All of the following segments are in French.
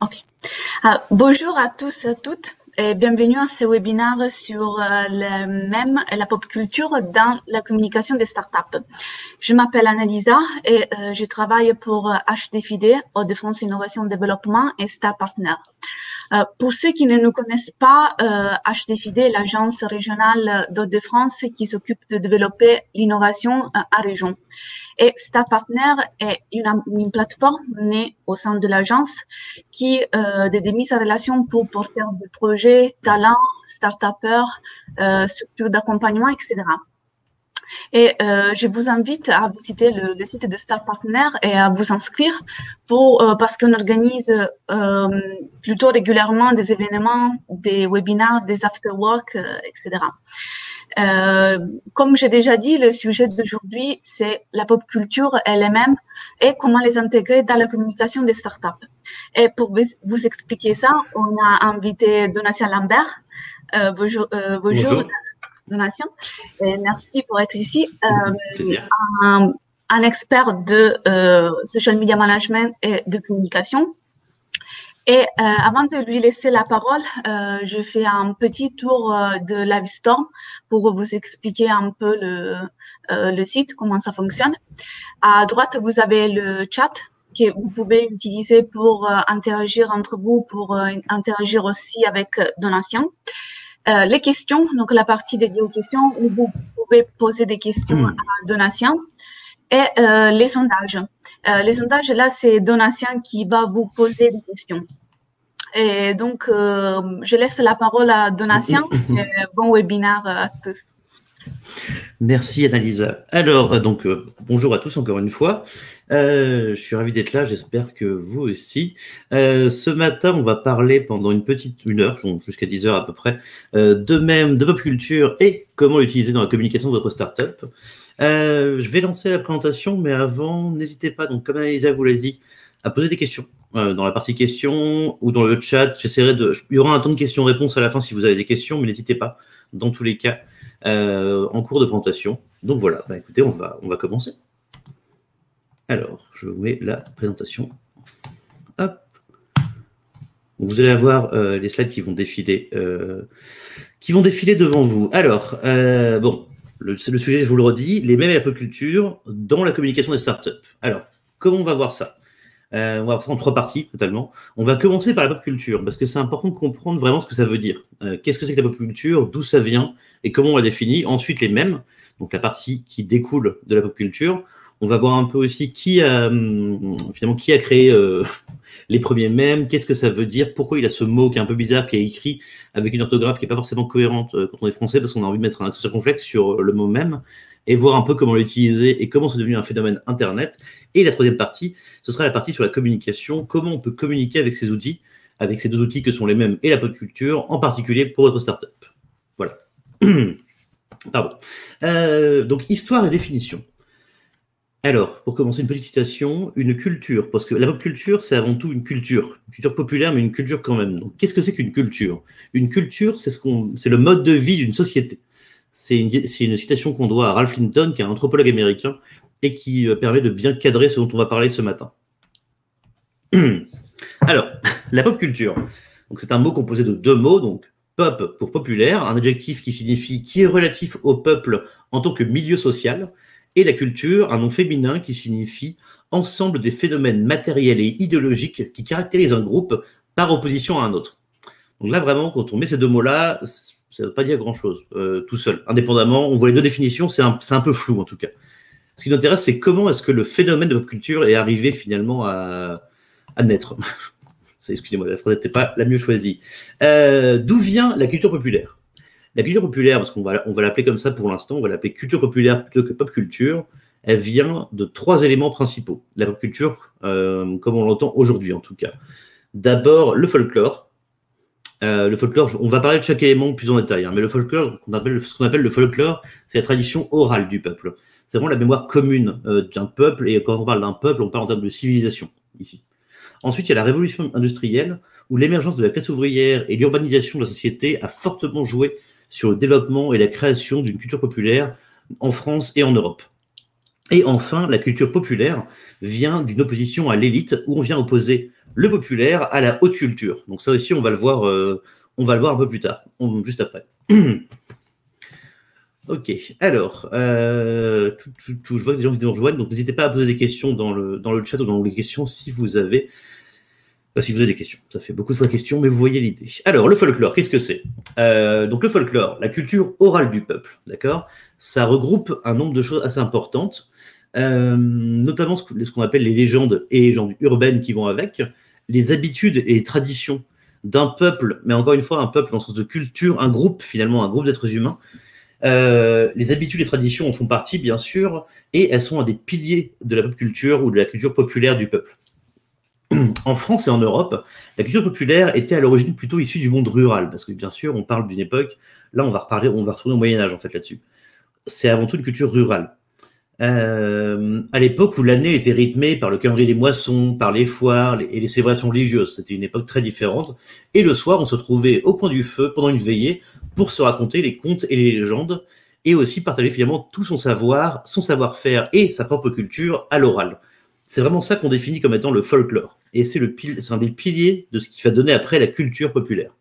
Ok. Bonjour à tous et à toutes et bienvenue à ce webinaire sur le MEM et la pop culture dans la communication des startups. Je m'appelle Annalisa et je travaille pour HDFID, Hauts-de-France Innovation Développement et Star Partner. Pour ceux qui ne nous connaissent pas, HDFID est l'agence régionale d'Hauts-de-France qui s'occupe de développer l'innovation en région. Et Star Partner est une plateforme née au sein de l'agence qui des mises en relation pour porteurs de projets, talents, start-upers, structures d'accompagnement, etc. Et je vous invite à visiter le site de Star Partner et à vous inscrire parce qu'on organise plutôt régulièrement des événements, des webinaires, des after-work, etc. Comme j'ai déjà dit, le sujet d'aujourd'hui, c'est la pop culture elle-même et comment les intégrer dans la communication des startups. Et pour vous expliquer ça, on a invité Donatien Lambert. Bonjour. Bonjour. Donatien. Et merci pour être ici. Plaisir. Un expert de social media management et de communication. Et avant de lui laisser la parole, je fais un petit tour de Livestorm pour vous expliquer un peu le site, comment ça fonctionne. À droite, vous avez le chat que vous pouvez utiliser pour interagir entre vous, pour interagir aussi avec Donatien. Les questions, donc la partie dédiée aux questions où vous pouvez poser des questions à Donatien. Et les sondages. Les sondages, là, c'est Donatien qui va vous poser des questions. Et donc, je laisse la parole à Donatien. Bon webinaire à tous. Merci Annalisa. Alors, bonjour à tous encore une fois. Je suis ravi d'être là, j'espère que vous aussi. Ce matin, on va parler pendant une heure, jusqu'à 10 heures à peu près, de pop culture et comment l'utiliser dans la communication de votre startup. Je vais lancer la présentation, mais avant, n'hésitez pas, donc comme Annalisa vous l'a dit, à poser des questions dans la partie questions ou dans le chat. Il y aura un temps de questions-réponses à la fin si vous avez des questions, mais n'hésitez pas, dans tous les cas, en cours de présentation. Donc voilà, écoutez, on va commencer. Alors, je vous mets la présentation. Hop. Vous allez avoir les slides qui vont défiler devant vous. Alors, c'est le sujet, je vous le redis, les mèmes et la pop culture dans la communication des startups. Alors, comment on va voir ça ? On va voir ça en 3 parties, totalement. On va commencer par la pop culture, parce que c'est important de comprendre vraiment ce que ça veut dire. Qu'est-ce que c'est que la pop culture, d'où ça vient, et comment on la définit. Ensuite, les mèmes, donc la partie qui découle de la pop culture. On va voir un peu aussi qui a créé les premiers mèmes, qu'est-ce que ça veut dire, pourquoi il a ce mot qui est un peu bizarre, qui est écrit avec une orthographe qui n'est pas forcément cohérente quand on est français, parce qu'on a envie de mettre un accent circonflexe sur le mot mème, et voir un peu comment l'utiliser et comment c'est devenu un phénomène Internet. Et la 3e partie, ce sera la partie sur la communication, comment on peut communiquer avec ces outils, avec ces 2 outils que sont les mèmes et la pop culture, en particulier pour votre startup. Voilà. Pardon. Donc, histoire et définition. Alors, pour commencer, une petite citation, une culture, parce que la pop culture, c'est avant tout une culture populaire, mais une culture quand même. Donc, qu'est-ce que c'est qu'une culture ? Une culture, c'est le mode de vie d'une société. C'est une citation qu'on doit à Ralph Linton, qui est un anthropologue américain, et qui permet de bien cadrer ce dont on va parler ce matin. Alors, la pop culture. Donc, c'est un mot composé de 2 mots, donc pop pour populaire, un adjectif qui est relatif au peuple en tant que milieu social, et la culture, un nom féminin qui signifie ensemble des phénomènes matériels et idéologiques qui caractérisent un groupe par opposition à un autre. Donc là, vraiment, quand on met ces 2 mots-là, ça ne veut pas dire grand-chose, tout seul. Indépendamment, on voit les 2 définitions, c'est un peu flou en tout cas. Ce qui nous intéresse, c'est comment est-ce que le phénomène de pop culture est arrivé finalement à naître. Excusez-moi, la phrase n'était pas la mieux choisie. D'où vient la culture populaire ? La culture populaire, parce qu'on va l'appeler comme ça pour l'instant, on va l'appeler culture populaire plutôt que pop culture, elle vient de 3 éléments principaux. La pop culture, comme on l'entend aujourd'hui en tout cas. D'abord, le folklore. On va parler de chaque élément plus en détail, mais le folklore, ce qu'on appelle le folklore, c'est la tradition orale du peuple. C'est vraiment la mémoire commune d'un peuple, et quand on parle d'un peuple, on parle en termes de civilisation, ici. Ensuite, il y a la révolution industrielle, où l'émergence de la classe ouvrière et l'urbanisation de la société a fortement joué sur le développement et la création d'une culture populaire en France et en Europe. Et enfin, la culture populaire, vient d'une opposition à l'élite, où on vient opposer le populaire à la haute culture. Donc ça aussi, on va le voir un peu plus tard, juste après. Ok, alors, je vois des gens qui nous rejoignent, donc n'hésitez pas à poser des questions dans le chat ou dans les questions si vous avez des questions. Ça fait beaucoup de fois questions, mais vous voyez l'idée. Alors, le folklore, qu'est-ce que c'est? Donc le folklore, la culture orale du peuple, d'accord? Ça regroupe un nombre de choses assez importantes, notamment ce qu'on appelle les légendes et légendes urbaines qui vont avec, les habitudes et les traditions d'un peuple, mais encore une fois, un peuple dans le sens de culture, un groupe finalement, un groupe d'êtres humains. Les habitudes et traditions en font partie, bien sûr, et elles sont un des piliers de la pop culture ou de la culture populaire du peuple. En France et en Europe, la culture populaire était à l'origine plutôt issue du monde rural, parce que bien sûr, on parle d'une époque, là on va retourner au Moyen-Âge en fait là-dessus. C'est avant tout une culture rurale. À l'époque où l'année était rythmée par le calendrier des moissons, par les foires et les célébrations religieuses, c'était une époque très différente. Et le soir, on se trouvait au coin du feu pendant une veillée pour se raconter les contes et les légendes, et aussi partager finalement tout son savoir, son savoir-faire et sa propre culture à l'oral. C'est vraiment ça qu'on définit comme étant le folklore. Et c'est un des piliers de ce qui va donner après la culture populaire.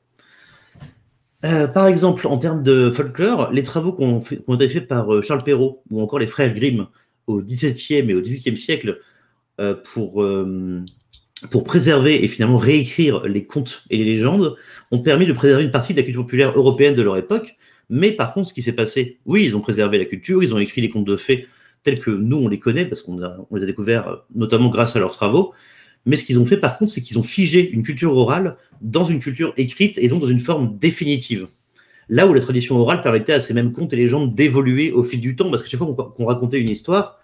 Par exemple, en termes de folklore, les travaux qui ont été faits par Charles Perrault ou encore les frères Grimm au XVIIe et au XVIIIe siècle pour préserver et finalement réécrire les contes et les légendes ont permis de préserver une partie de la culture populaire européenne de leur époque. Mais par contre, ce qui s'est passé, oui, ils ont préservé la culture, ils ont écrit les contes de fées tels que nous, on les connaît parce qu'on les a découverts notamment grâce à leurs travaux. Mais ce qu'ils ont fait, par contre, c'est qu'ils ont figé une culture orale dans une culture écrite et donc dans une forme définitive. Là où la tradition orale permettait à ces mêmes contes et légendes d'évoluer au fil du temps, parce que chaque fois qu'on racontait une histoire,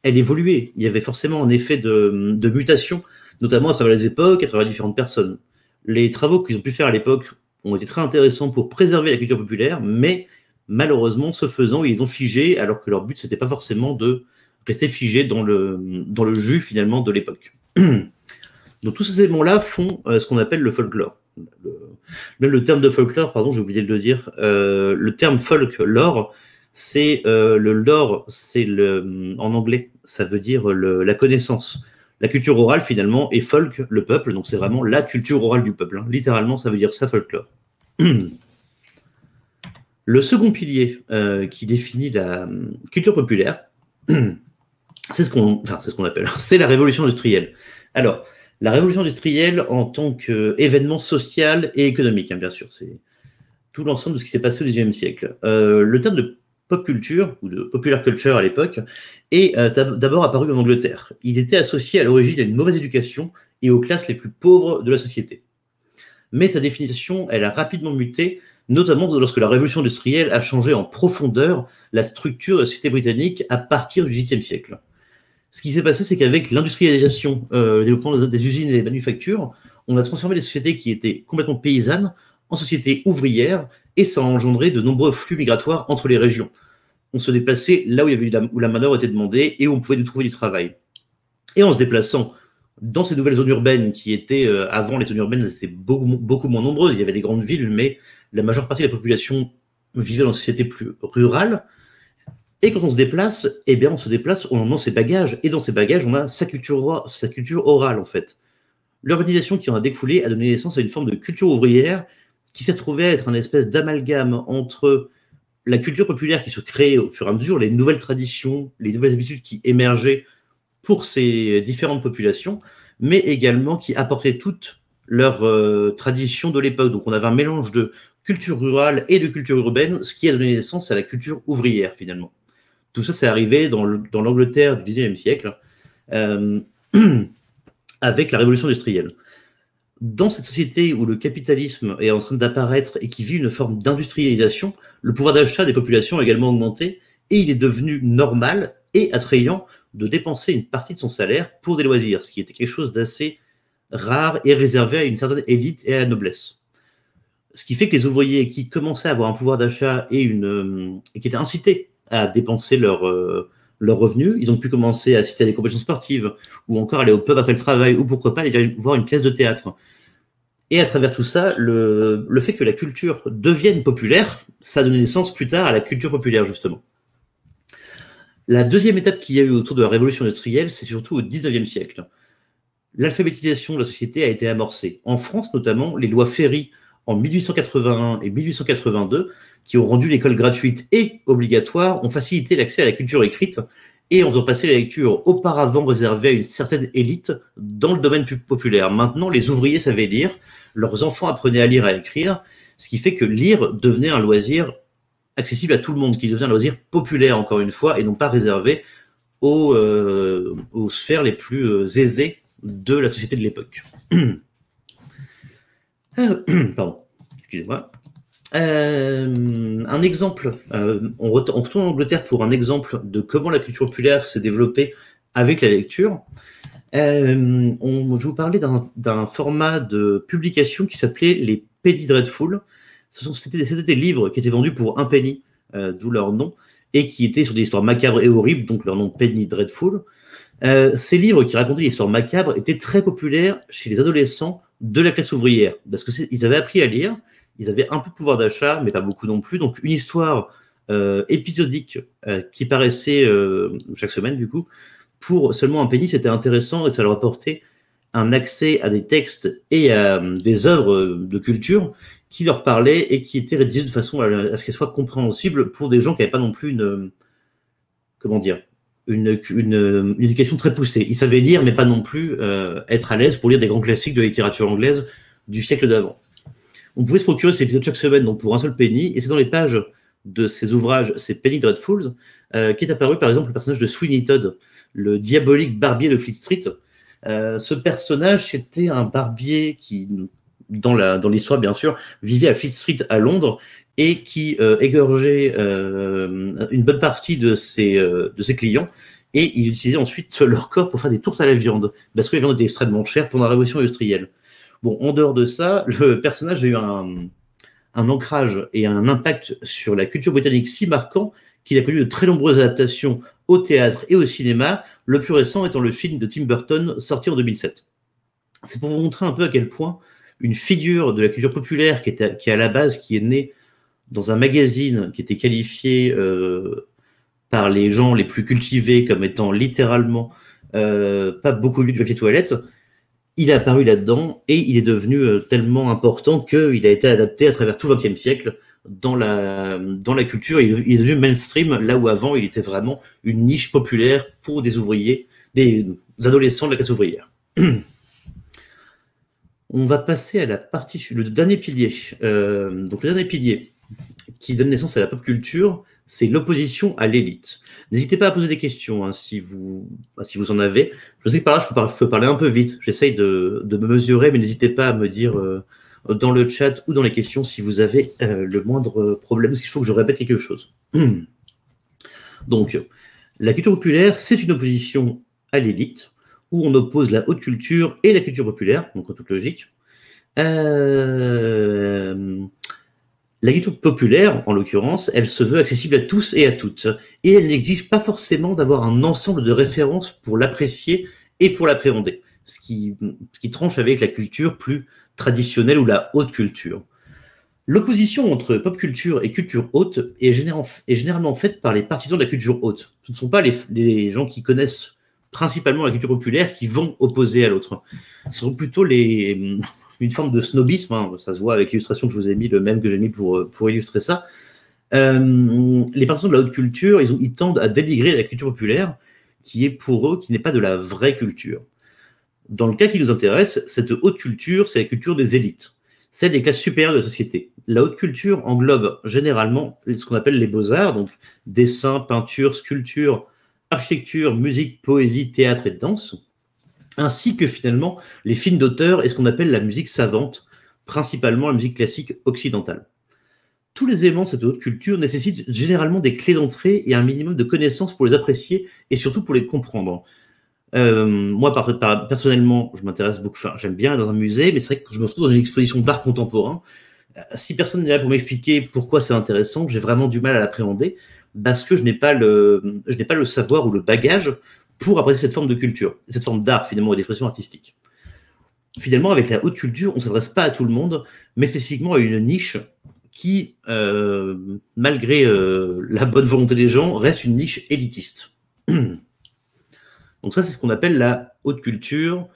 elle évoluait. Il y avait forcément un effet de mutation, notamment à travers les époques, à travers différentes personnes. Les travaux qu'ils ont pu faire à l'époque ont été très intéressants pour préserver la culture populaire, mais malheureusement, ce faisant, ils ont figé, alors que leur but, c'était pas forcément de rester figé dans le jus, finalement, de l'époque. Donc tous ces éléments-là font ce qu'on appelle le folklore. Même le terme de folklore, pardon, j'ai oublié de le dire, le terme folklore, c'est le lore, en anglais, ça veut dire la connaissance. La culture orale, finalement, et folk, le peuple, donc c'est vraiment la culture orale du peuple. Hein. Littéralement, ça veut dire ça, folklore. Le second pilier qui définit la culture populaire, c'est ce qu'on appelle, c'est la révolution industrielle. Alors, la révolution industrielle en tant qu'événement social et économique, hein, bien sûr, c'est tout l'ensemble de ce qui s'est passé au XIXe siècle. Le terme de pop culture, ou de popular culture à l'époque, est d'abord apparu en Angleterre. Il était associé à l'origine à une mauvaise éducation et aux classes les plus pauvres de la société. Mais sa définition, elle a rapidement muté, notamment lorsque la révolution industrielle a changé en profondeur la structure de la société britannique à partir du XVIIIe siècle. Ce qui s'est passé, c'est qu'avec l'industrialisation, le développement des usines et des manufactures, on a transformé les sociétés qui étaient complètement paysannes en sociétés ouvrières, et ça a engendré de nombreux flux migratoires entre les régions. On se déplaçait là où la main-d'œuvre était demandée et où on pouvait trouver du travail. Et en se déplaçant dans ces nouvelles zones urbaines qui étaient, avant les zones urbaines, elles étaient beaucoup moins nombreuses, il y avait des grandes villes, mais la majeure partie de la population vivait dans des sociétés plus rurales. Et quand on se déplace, eh bien, on emmène ses bagages. Et dans ces bagages, on a sa culture orale, en fait. L'urbanisation qui en a découlé a donné naissance à une forme de culture ouvrière qui s'est trouvée à être un espèce d'amalgame entre la culture populaire qui se créait au fur et à mesure, les nouvelles traditions, les nouvelles habitudes qui émergeaient pour ces différentes populations, mais également qui apportaient toutes leurs traditions de l'époque. Donc on avait un mélange de culture rurale et de culture urbaine, ce qui a donné naissance à la culture ouvrière, finalement. Tout ça, c'est arrivé dans l'Angleterre du XIXe siècle, avec la révolution industrielle. Dans cette société où le capitalisme est en train d'apparaître et qui vit une forme d'industrialisation, le pouvoir d'achat des populations a également augmenté et il est devenu normal et attrayant de dépenser une partie de son salaire pour des loisirs, ce qui était quelque chose d'assez rare et réservé à une certaine élite et à la noblesse. Ce qui fait que les ouvriers qui commençaient à avoir un pouvoir d'achat et qui étaient incités à dépenser leurs revenus, ils ont pu commencer à assister à des compétitions sportives ou encore aller au pub après le travail ou pourquoi pas aller voir une pièce de théâtre. Et à travers tout ça, le fait que la culture devienne populaire, ça a donné naissance plus tard à la culture populaire, justement. La deuxième étape qu'il y a eu autour de la révolution industrielle, c'est surtout au XIXe siècle. L'alphabétisation de la société a été amorcée. En France, notamment, les lois Ferry en 1881 et 1882, qui ont rendu l'école gratuite et obligatoire, ont facilité l'accès à la culture écrite et en faisant passer la lecture auparavant réservée à une certaine élite dans le domaine plus populaire. Maintenant, les ouvriers savaient lire, leurs enfants apprenaient à lire et à écrire, ce qui fait que lire devenait un loisir accessible à tout le monde, qui devenait un loisir populaire, encore une fois, et non pas réservé aux sphères les plus aisées de la société de l'époque. Pardon, excusez-moi. Un exemple, on retourne en Angleterre pour un exemple de comment la culture populaire s'est développée avec la lecture. Je vais vous parler d'un format de publication qui s'appelait les Penny Dreadful. C'était des livres qui étaient vendus pour un penny, d'où leur nom, et qui étaient sur des histoires macabres et horribles, donc leur nom Penny Dreadful. Ces livres qui racontaient des histoires macabres étaient très populaires chez les adolescents de la classe ouvrière, parce qu'ils avaient appris à lire, ils avaient un peu de pouvoir d'achat, mais pas beaucoup non plus, donc une histoire épisodique qui paraissait chaque semaine, du coup, pour seulement un penny, c'était intéressant et ça leur apportait un accès à des textes et à des œuvres de culture qui leur parlaient et qui étaient rédigées de façon à ce qu'elles soient compréhensibles pour des gens qui n'avaient pas non plus une éducation très poussée. Ils savaient lire, mais pas non plus être à l'aise pour lire des grands classiques de la littérature anglaise du siècle d'avant. On pouvait se procurer ces épisodes chaque semaine, donc pour un seul penny, et c'est dans les pages de ces ouvrages, ces Penny Dreadfuls, qui est apparu par exemple le personnage de Sweeney Todd, le diabolique barbier de Fleet Street. Ce personnage, c'était un barbier qui, dans l'histoire bien sûr, vivait à Fleet Street à Londres et qui égorgeait une bonne partie de ses clients, et il utilisait ensuite leur corps pour faire des tourtes à la viande, parce que la viande était extrêmement chère pendant la révolution industrielle. Bon, en dehors de ça, le personnage a eu un ancrage et un impact sur la culture britannique si marquant qu'il a connu de très nombreuses adaptations au théâtre et au cinéma, le plus récent étant le film de Tim Burton sorti en 2007. C'est pour vous montrer un peu à quel point une figure de la culture populaire qui à la base qui est née dans un magazine qui était qualifié par les gens les plus cultivés comme étant littéralement pas beaucoup lu de papier toilette, il est apparu là-dedans et il est devenu tellement important qu'il a été adapté à travers tout le XXe siècle dans la culture. Il est devenu mainstream là où avant il était vraiment une niche populaire pour des ouvriers, des adolescents de la classe ouvrière. On va passer à la partie, le dernier pilier. Donc le dernier pilier qui donne naissance à la pop culture, c'est l'opposition à l'élite. N'hésitez pas à poser des questions hein, si vous en avez. Je sais que par là, je peux parler un peu vite. J'essaye de me mesurer, mais n'hésitez pas à me dire dans le chat ou dans les questions si vous avez le moindre problème, parce qu'il faut que je répète quelque chose. Donc, la culture populaire, c'est une opposition à l'élite, où on oppose la haute culture et la culture populaire, donc en toute logique. La culture populaire, en l'occurrence, elle se veut accessible à tous et à toutes, et elle n'exige pas forcément d'avoir un ensemble de références pour l'apprécier et pour l'appréhender, ce qui tranche avec la culture plus traditionnelle ou la haute culture. L'opposition entre pop culture et culture haute est généralement faite par les partisans de la culture haute. Ce ne sont pas les gens qui connaissent principalement la culture populaire qui vont opposer à l'autre. Ce sont plutôt une forme de snobisme, hein, ça se voit avec l'illustration que je vous ai mis, le même que j'ai mis pour illustrer ça. Les partisans de la haute culture, ils tendent à dénigrer la culture populaire, qui est pour eux, qui n'est pas de la vraie culture. Dans le cas qui nous intéresse, cette haute culture, c'est la culture des élites, celle des classes supérieures de la société. La haute culture englobe généralement ce qu'on appelle les beaux-arts, donc dessin, peinture, sculpture, architecture, musique, poésie, théâtre et danse, ainsi que finalement les films d'auteur et ce qu'on appelle la musique savante, principalement la musique classique occidentale. Tous les éléments de cette haute culture nécessitent généralement des clés d'entrée et un minimum de connaissances pour les apprécier et surtout pour les comprendre. Moi, personnellement, je m'intéresse beaucoup, j'aime bien aller dans un musée, mais c'est vrai que quand je me retrouve dans une exposition d'art contemporain, si personne n'est là pour m'expliquer pourquoi c'est intéressant, j'ai vraiment du mal à l'appréhender parce que je n'ai pas le savoir ou le bagage pour apprécier cette forme de culture, cette forme d'art finalement et d'expression artistique. Finalement, avec la haute culture, on ne s'adresse pas à tout le monde, mais spécifiquement à une niche qui, malgré la bonne volonté des gens, reste une niche élitiste. Donc ça, c'est ce qu'on appelle la haute culture.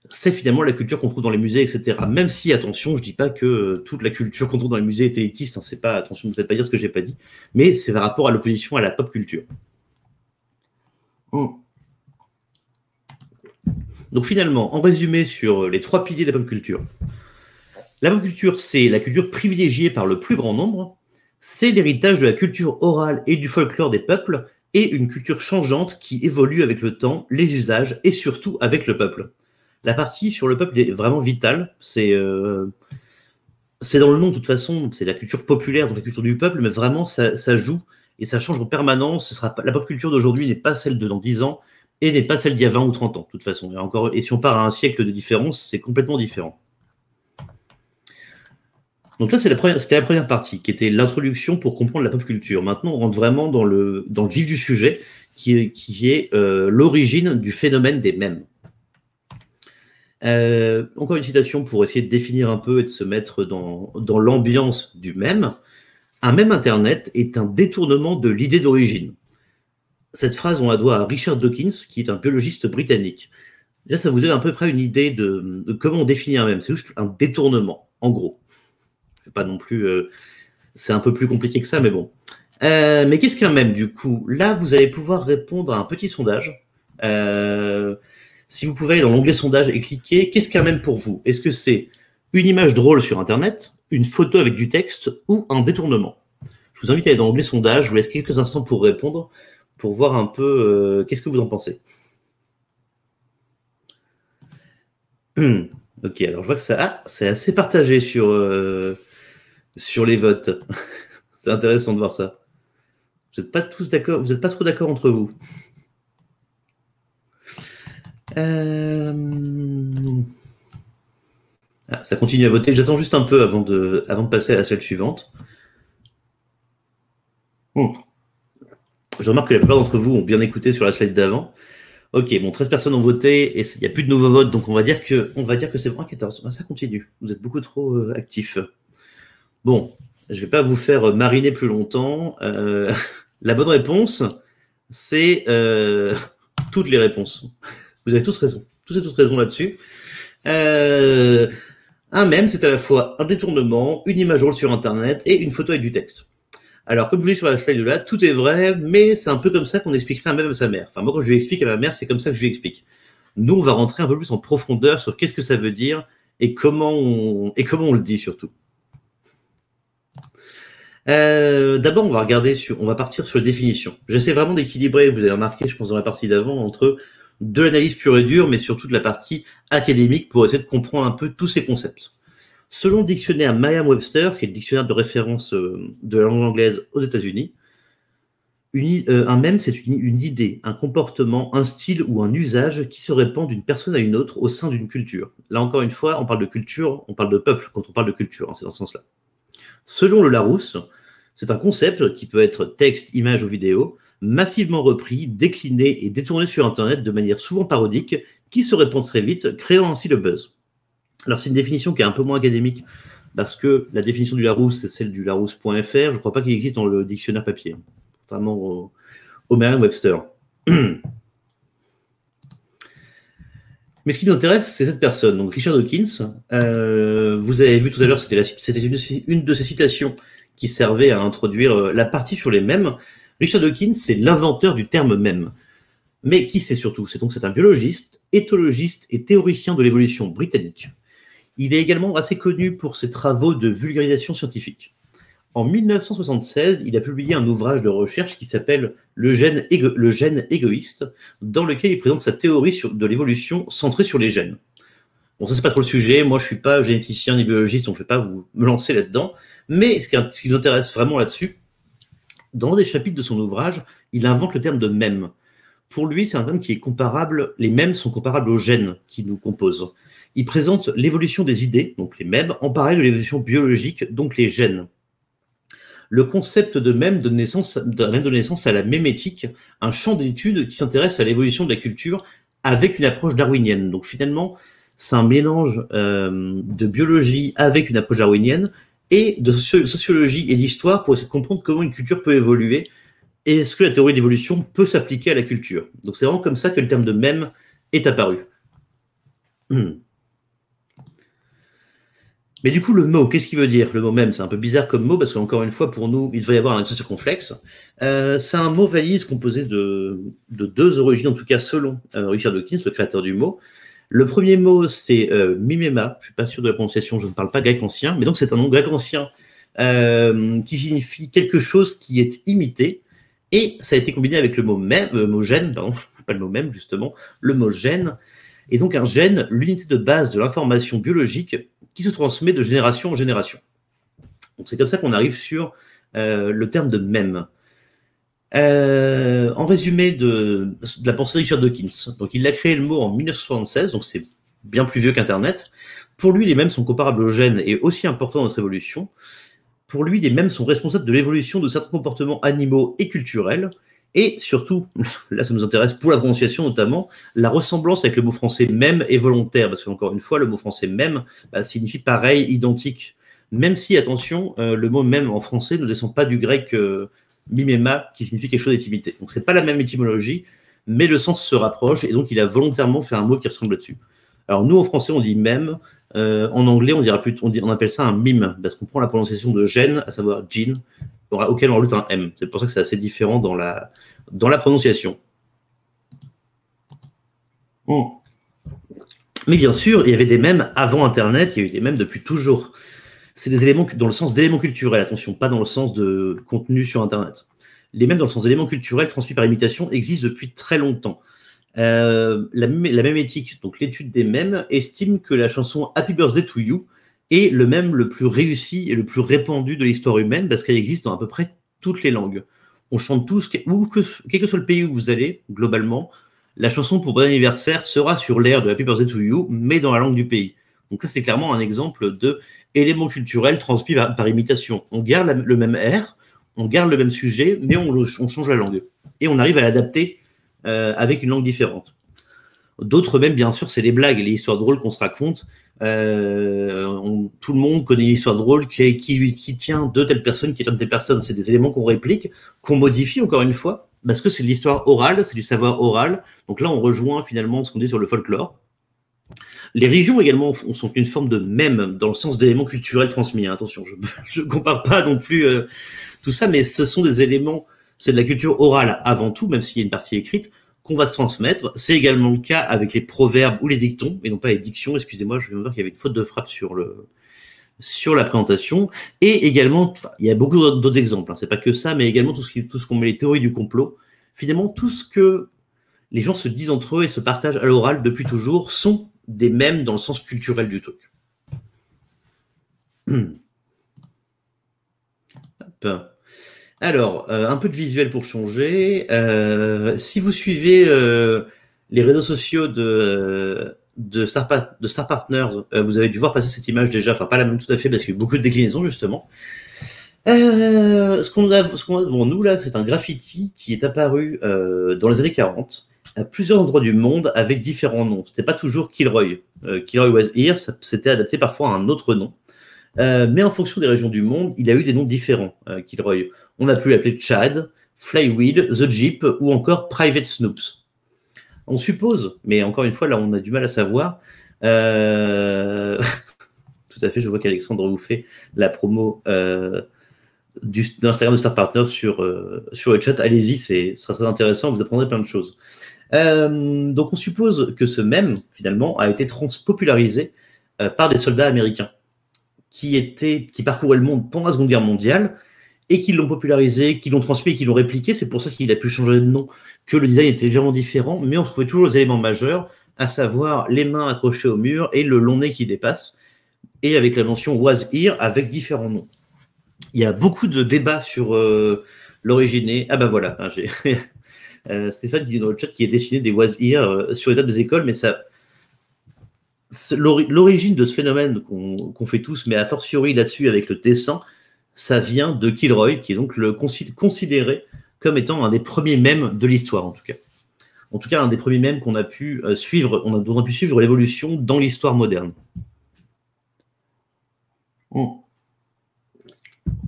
C'est finalement la culture qu'on trouve dans les musées, etc. Même si, attention, je dis pas que toute la culture qu'on trouve dans les musées est élitiste, hein, c'est pas, attention, vous ne faites pas dire ce que j'ai pas dit, mais c'est par rapport à l'opposition à la pop culture. Donc finalement, en résumé sur les 3 piliers de la pop culture, la pop culture, c'est la culture privilégiée par le plus grand nombre, c'est l'héritage de la culture orale et du folklore des peuples, et une culture changeante qui évolue avec le temps, les usages, et surtout avec le peuple. La partie sur le peuple est vraiment vitale. C'est dans le nom, de toute façon, c'est la culture populaire, donc la culture du peuple, mais vraiment, ça joue et ça change en permanence. La pop culture d'aujourd'hui n'est pas celle de dans 10 ans et n'est pas celle d'il y a 20 ou 30 ans, de toute façon. Et si on part à un siècle de différence, c'est complètement différent. Donc là, c'était la première partie, qui était l'introduction pour comprendre la pop culture. Maintenant, on rentre vraiment dans le vif du sujet, qui est l'origine du phénomène des mèmes. Encore une citation pour essayer de définir un peu et de se mettre dans l'ambiance du mème. Un mème Internet est un détournement de l'idée d'origine. Cette phrase, on la doit à Richard Dawkins, qui est un biologiste britannique. Là, ça vous donne à peu près une idée de comment on définit un mème. C'est juste un détournement, en gros. C'est pas non plus... c'est un peu plus compliqué que ça, mais bon. Mais qu'est-ce qu'un mème, du coup? Là, vous allez pouvoir répondre à un petit sondage. Si vous pouvez aller dans l'onglet sondage et cliquer, qu'est-ce qu'un mème pour vous? Est-ce que c'est une image drôle sur Internet, une photo avec du texte ou un détournement? Je vous invite à aller dans l'onglet sondage, je vous laisse quelques instants pour répondre, pour voir un peu qu'est-ce que vous en pensez. Ok, alors je vois que c'est assez partagé sur les votes. C'est intéressant de voir ça. Vous n'êtes pas tous d'accord, vous n'êtes pas trop d'accord entre vous. Ça continue à voter. J'attends juste un peu avant de passer à la slide suivante. Je remarque que la plupart d'entre vous ont bien écouté sur la slide d'avant. Ok, bon, 13 personnes ont voté et il n'y a plus de nouveaux votes, donc on va dire que c'est bon. 14. Ça continue. Vous êtes beaucoup trop actifs. Bon, je ne vais pas vous faire mariner plus longtemps. La bonne réponse, c'est toutes les réponses. Vous avez tous raison. Tous et toutes raison là-dessus. Un mème, c'est à la fois un détournement, une image drôle sur Internet et une photo avec du texte. Alors, comme je vous dis sur la slide de là, tout est vrai, mais c'est un peu comme ça qu'on expliquerait un mème à sa mère. Enfin, moi, quand je lui explique à ma mère, c'est comme ça que je lui explique. Nous, on va rentrer un peu plus en profondeur sur qu'est-ce que ça veut dire et comment on le dit surtout. D'abord, on va partir sur les définitions. J'essaie vraiment d'équilibrer, vous avez remarqué, je pense, dans la partie d'avant, entre de l'analyse pure et dure, mais surtout de la partie académique pour essayer de comprendre un peu tous ces concepts. Selon le dictionnaire Merriam-Webster, qui est le dictionnaire de référence de la langue anglaise aux États-Unis, un mème, c'est une idée, un comportement, un style ou un usage qui se répand d'une personne à une autre au sein d'une culture. Là, encore une fois, on parle de culture, on parle de peuple quand on parle de culture, hein, c'est dans ce sens-là. Selon le Larousse, c'est un concept qui peut être texte, image ou vidéo, massivement repris, décliné et détourné sur Internet de manière souvent parodique, qui se répand très vite, créant ainsi le buzz. Alors, c'est une définition qui est un peu moins académique, parce que la définition du Larousse, c'est celle du larousse.fr. Je ne crois pas qu'il existe dans le dictionnaire papier, contrairement au Merriam-Webster. Mais ce qui nous intéresse, c'est cette personne, donc Richard Dawkins. Vous avez vu tout à l'heure, c'était une de ces citations qui servait à introduire la partie sur les mèmes. Richard Dawkins, c'est l'inventeur du terme mème. Mais qui c'est surtout? C'est un biologiste, éthologiste et théoricien de l'évolution britannique. Il est également assez connu pour ses travaux de vulgarisation scientifique. En 1976, il a publié un ouvrage de recherche qui s'appelle Le gène égoïste, dans lequel il présente sa théorie de l'évolution centrée sur les gènes. Bon, ça, c'est pas trop le sujet. Moi, je suis pas généticien ni biologiste, donc je vais pas me lancer là-dedans. Mais ce qui nous intéresse vraiment là-dessus, dans des chapitres de son ouvrage, il invente le terme de mème. Pour lui, c'est un terme qui est comparable, les mèmes sont comparables aux gènes qui nous composent. Il présente l'évolution des idées, donc les mèmes, en parallèle de l'évolution biologique, donc les gènes. Le concept de mème donne naissance à la mémétique, un champ d'études qui s'intéresse à l'évolution de la culture avec une approche darwinienne. Donc finalement, c'est un mélange de biologie avec une approche darwinienne et de sociologie et d'histoire pour essayer de comprendre comment une culture peut évoluer est-ce que la théorie de l'évolution peut s'appliquer à la culture? Donc c'est vraiment comme ça que le terme de mème est apparu. Mais du coup, le mot, qu'est-ce qu'il veut dire? Le mot mème, c'est un peu bizarre comme mot, parce qu'encore une fois, pour nous, il devrait y avoir un accent circonflexe. C'est un mot valise composé de deux origines, en tout cas selon Richard Dawkins, le créateur du mot. Le premier mot, c'est mimema. Je ne suis pas sûr de la prononciation, je ne parle pas grec ancien, mais donc c'est un nom grec ancien qui signifie quelque chose qui est imité, et ça a été combiné avec le mot mème, mot gène, pardon, pas le mot mème justement, le mot gène. Et donc un gène, l'unité de base de l'information biologique qui se transmet de génération en génération. Donc c'est comme ça qu'on arrive sur le terme de mème. En résumé de la pensée de Richard Dawkins, donc il a créé le mot en 1976, donc c'est bien plus vieux qu'Internet. Pour lui, les mèmes sont comparables aux gènes et aussi importants dans notre évolution. Pour lui, les mèmes sont responsables de l'évolution de certains comportements animaux et culturels. Et surtout, là ça nous intéresse pour la prononciation notamment, la ressemblance avec le mot français même est volontaire, parce qu'encore une fois, le mot français même signifie pareil, identique. Même si, attention, le mot même en français ne descend pas du grec mimema, qui signifie quelque chose d'imité. Donc c'est pas la même étymologie, mais le sens se rapproche, et donc il a volontairement fait un mot qui ressemble là-dessus. Alors nous en français on dit même, en anglais on appelle ça un mime, parce qu'on prend la prononciation de gène, à savoir gene, auquel on rajoute un M. C'est pour ça que c'est assez différent dans la prononciation. Mais bien sûr, il y avait des mèmes avant Internet, il y a eu des mèmes depuis toujours. C'est des éléments dans le sens d'éléments culturels, attention, pas dans le sens de contenu sur Internet. Les mèmes dans le sens d'éléments culturels transmis par imitation existent depuis très longtemps. La même éthique, donc l'étude des mèmes, estime que la chanson Happy Birthday to You est le mème le plus réussi et le plus répandu de l'histoire humaine, parce qu'elle existe dans à peu près toutes les langues. On chante tous, quel que soit le pays où vous allez, globalement, la chanson pour bon anniversaire sera sur l'air de Happy Birthday to You, mais dans la langue du pays. Donc ça, c'est clairement un exemple d'élément culturel transmis par imitation. On garde le même air, on garde le même sujet, mais on change la langue. Et on arrive à l'adapter avec une langue différente. D'autres même, bien sûr, c'est les blagues et les histoires drôles qu'on se raconte. Tout le monde connaît une histoire drôle qui tient de telle personne, qui tient de telle personne. C'est des éléments qu'on réplique, qu'on modifie encore une fois, parce que c'est de l'histoire orale, c'est du savoir oral. Donc là, on rejoint finalement ce qu'on dit sur le folklore. Les régions également sont une forme de mème dans le sens d'éléments culturels transmis. Attention, je ne compare pas non plus tout ça, mais ce sont des éléments, c'est de la culture orale avant tout, même s'il y a une partie écrite, qu'on va se transmettre. C'est également le cas avec les proverbes ou les dictons, et non pas les dictions. Excusez-moi, je viens de voir qu'il y avait une faute de frappe sur la présentation. Et également, il y a beaucoup d'autres exemples, hein. C'est pas que ça, mais également tout ce qu'on met les théories du complot. Finalement, tout ce que les gens se disent entre eux et se partagent à l'oral depuis toujours sont des mèmes dans le sens culturel du truc. Alors, un peu de visuel pour changer. Si vous suivez les réseaux sociaux de Star Partners, vous avez dû voir passer cette image déjà, enfin pas la même tout à fait, parce qu'il y a eu beaucoup de déclinaisons justement. Ce qu'on a devant nous là, c'est un graffiti qui est apparu dans les années 40 à plusieurs endroits du monde avec différents noms. C'était pas toujours Kilroy. Kilroy was here, c'était adapté parfois à un autre nom. Mais en fonction des régions du monde, il a eu des noms différents, Kilroy. On a pu l'appeler Chad, Flywheel, The Jeep ou encore Private Snoops. On suppose, mais encore une fois, là, on a du mal à savoir. Tout à fait, je vois qu'Alexandre vous fait la promo d'Instagram de Star Partners sur le chat. Allez-y, ce sera très intéressant, vous apprendrez plein de choses. Donc on suppose que ce mème, finalement, a été popularisé par des soldats américains qui parcouraient le monde pendant la Seconde Guerre mondiale et qui l'ont popularisé, qui l'ont transmis et qui l'ont répliqué. C'est pour ça qu'il a pu changer de nom, que le design était légèrement différent, mais on trouvait toujours les éléments majeurs, à savoir les mains accrochées au mur et le long nez qui dépasse, et avec la mention was here avec différents noms. Il y a beaucoup de débats sur l'origine. Ah ben voilà, hein, j'ai Stéphane qui dit dans le chat qui est dessiné des was here sur les tables des écoles, mais ça, l'origine de ce phénomène qu'on fait tous, mais a fortiori là-dessus avec le dessin, ça vient de Kilroy, qui est donc considéré comme étant un des premiers mèmes de l'histoire, en tout cas. En tout cas, un des premiers mèmes qu'on a pu suivre, on a pu suivre l'évolution dans l'histoire moderne.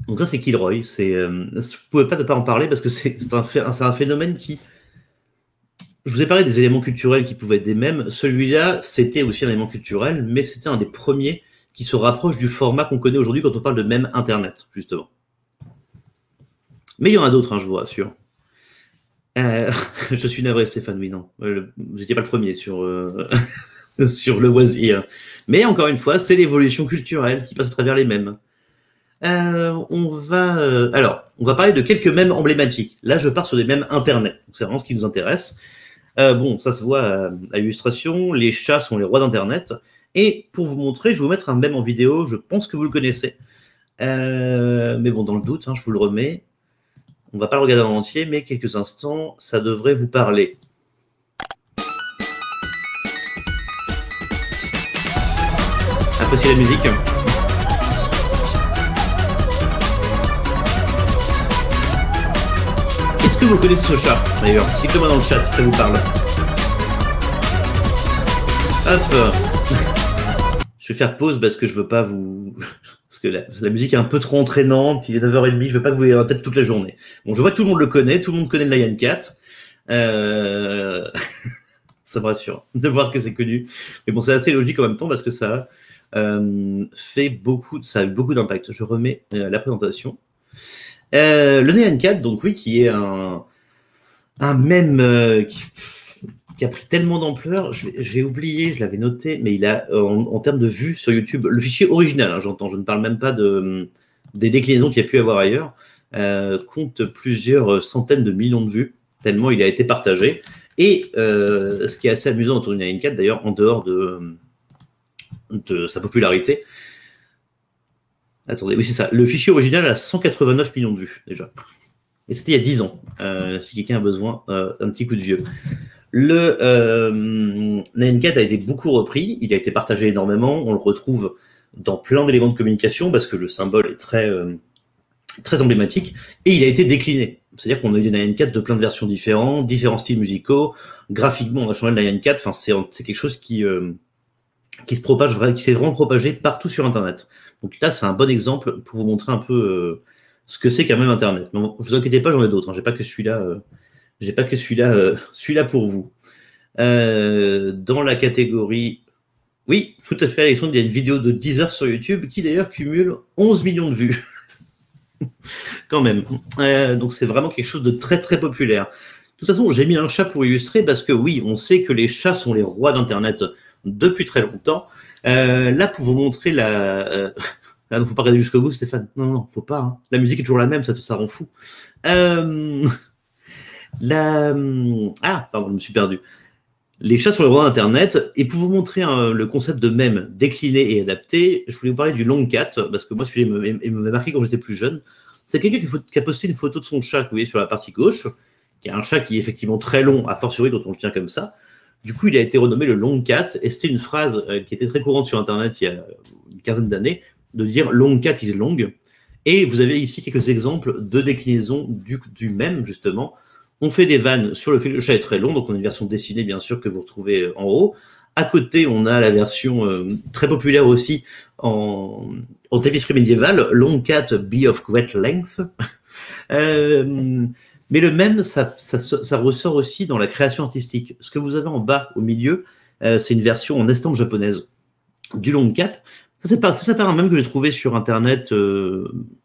Donc ça, c'est Kilroy. Je ne pouvais pas ne pas en parler parce que c'est un phénomène qui... Je vous ai parlé des éléments culturels qui pouvaient être des mèmes. Celui-là, c'était aussi un élément culturel, mais c'était un des premiers qui se rapproche du format qu'on connaît aujourd'hui quand on parle de mème Internet, justement. Mais il y en a d'autres, hein, je vous rassure. Je suis navré, Stéphane, oui, non. Vous n'étiez pas le premier sur, sur le loisir. Mais encore une fois, c'est l'évolution culturelle qui passe à travers les mèmes. On va parler de quelques mèmes emblématiques. Là, je pars sur des mèmes Internet. C'est vraiment ce qui nous intéresse. Bon, ça se voit à l'illustration. Les chats sont les rois d'Internet. Et pour vous montrer, je vais vous mettre un mème en vidéo. Je pense que vous le connaissez. Mais bon, dans le doute, hein, je vous le remets. On ne va pas le regarder en entier, mais quelques instants, ça devrait vous parler. Appréciez la musique. Est-ce que vous connaissez ce chat, d'ailleurs? Dites-le-moi dans le chat si ça vous parle. Hop. Je vais faire pause parce que je veux pas vous... Parce que la musique est un peu trop entraînante, il est 9h30, je veux pas que vous ayez en tête toute la journée. Bon, je vois que tout le monde le connaît, tout le monde connaît le Nyan Cat. Ça me rassure de voir que c'est connu. Mais bon, c'est assez logique en même temps parce que ça a eu beaucoup d'impact. Je remets la présentation. Le Nyan Cat, donc oui, qui est un mème qui a pris tellement d'ampleur, j'ai oublié, je l'avais noté, mais il a, en termes de vues sur YouTube, le fichier original, hein, j'entends, je ne parle même pas des déclinaisons qu'il y a pu avoir ailleurs, compte plusieurs centaines de millions de vues, tellement il a été partagé. Et ce qui est assez amusant autour du Nyan Cat, d'ailleurs, en dehors de sa popularité, attendez, oui c'est ça, le fichier original a 189 millions de vues, déjà. Et c'était il y a 10 ans, si quelqu'un a besoin d'un petit coup de vieux. Le Nyan Cat a été beaucoup repris, il a été partagé énormément, on le retrouve dans plein d'éléments de communication parce que le symbole est très emblématique, et il a été décliné. C'est-à-dire qu'on a eu des Nyan Cat de plein de versions différentes, différents styles musicaux, graphiquement on a changé le Nyan Cat, enfin c'est quelque chose qui se propage, qui s'est vraiment propagé partout sur Internet. Donc là c'est un bon exemple pour vous montrer un peu ce que c'est quand même Internet. Mais vous inquiétez pas, j'en ai d'autres, hein. J'ai pas que celui-là pour vous. Dans la catégorie... Oui, tout à fait, Alexandre, il y a une vidéo de 10 heures sur YouTube qui d'ailleurs cumule 11 millions de vues. Quand même. Donc c'est vraiment quelque chose de très très populaire. De toute façon, j'ai mis un chat pour illustrer parce que oui, on sait que les chats sont les rois d'Internet depuis très longtemps. Là, pour vous montrer la... il ne faut pas regarder jusqu'au bout, Stéphane. Non, faut pas. Hein. La musique est toujours la même, ça rend fou. Pardon, je me suis perdu. Les chats sur le roi d'Internet. Et pour vous montrer le concept de mème décliné et adapté, je voulais vous parler du long cat, parce que moi, celui-là, il m'avait marqué quand j'étais plus jeune. C'est quelqu'un qui a posté une photo de son chat, que vous voyez sur la partie gauche, qui est un chat qui est effectivement très long, a fortiori quand on le tient comme ça. Du coup, il a été renommé le long cat, et c'était une phrase qui était très courante sur Internet il y a une quinzaine d'années, de dire long cat is long. Et vous avez ici quelques exemples de déclinaison du mème, justement. On fait des vannes sur le fait que le chat est très long, donc on a une version dessinée, bien sûr, que vous retrouvez en haut. À côté, on a la version très populaire aussi en tapisserie médiévale, long cat be of great length. Mais le même, ça ressort aussi dans la création artistique. Ce que vous avez en bas, au milieu, c'est une version en estampe japonaise du long cat. Ça c'est pas un mème que j'ai trouvé sur Internet,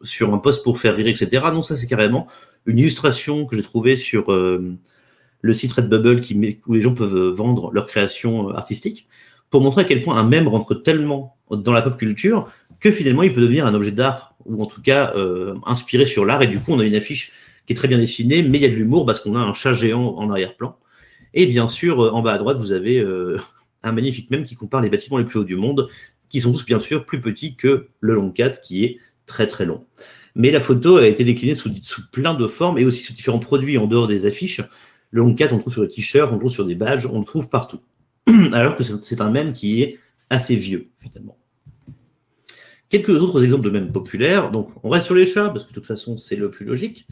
sur un post pour faire rire, etc. Non, ça c'est carrément une illustration que j'ai trouvée sur le site Redbubble où les gens peuvent vendre leur création artistique, pour montrer à quel point un mème rentre tellement dans la pop culture que finalement il peut devenir un objet d'art, ou en tout cas inspiré sur l'art, et du coup on a une affiche qui est très bien dessinée, mais il y a de l'humour parce qu'on a un chat géant en arrière-plan. Et bien sûr, en bas à droite, vous avez un magnifique mème qui compare les bâtiments les plus hauts du monde, qui sont tous bien sûr plus petits que le long cat, qui est très très long. Mais la photo a été déclinée sous plein de formes, et aussi sous différents produits en dehors des affiches. Le long cat, on le trouve sur des t-shirts, on le trouve sur des badges, on le trouve partout. Alors que c'est un mème qui est assez vieux, finalement. Quelques autres exemples de mèmes populaires. Donc, on reste sur les chats, parce que de toute façon, c'est le plus logique.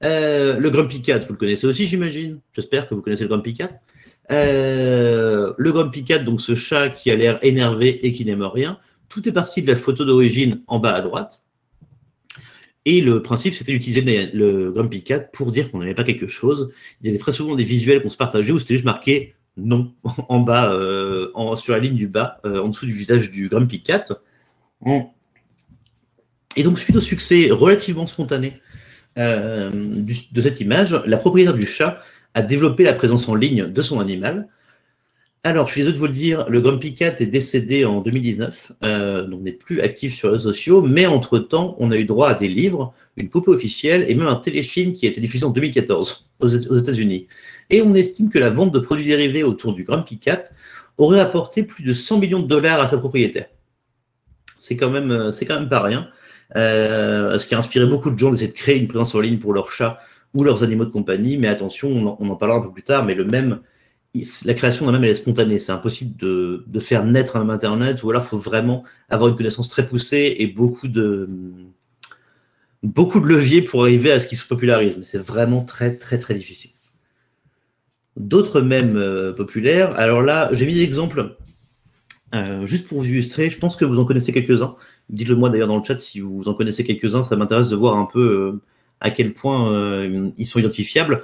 Le Grumpy Cat, vous le connaissez aussi, j'imagine. J'espère que vous connaissez le Grumpy Cat. Le Grumpy Cat, donc ce chat qui a l'air énervé et qui n'aime rien. Tout est parti de la photo d'origine en bas à droite. Et le principe, c'était d'utiliser le Grumpy Cat pour dire qu'on n'aimait pas quelque chose. Il y avait très souvent des visuels qu'on se partageait où c'était juste marqué non en bas, sur la ligne du bas, en dessous du visage du Grumpy Cat. Et donc, suite au succès relativement spontané de cette image, la propriétaire du chat a développé la présence en ligne de son animal. Alors, je suis désolé de vous le dire, le Grumpy Cat est décédé en 2019, donc n'est plus actif sur les réseaux sociaux, mais entre-temps, on a eu droit à des livres, une poupée officielle et même un téléfilm qui a été diffusé en 2014 aux États-Unis. Et on estime que la vente de produits dérivés autour du Grumpy Cat aurait apporté plus de 100 millions de dollars à sa propriétaire. C'est quand même pas rien. Ce qui a inspiré beaucoup de gens d'essayer de créer une présence en ligne pour leurs chats ou leurs animaux de compagnie. Mais attention, on en parlera un peu plus tard, mais la création d'un mème, elle est spontanée. C'est impossible de faire naître un mème Internet, ou alors il faut vraiment avoir une connaissance très poussée et beaucoup de leviers pour arriver à ce qu'il se popularise. Mais c'est vraiment très, très, très difficile. D'autres mèmes populaires. Alors là, j'ai mis des exemples juste pour vous illustrer. Je pense que vous en connaissez quelques-uns. Dites-le moi d'ailleurs dans le chat si vous en connaissez quelques-uns. Ça m'intéresse de voir un peu à quel point ils sont identifiables.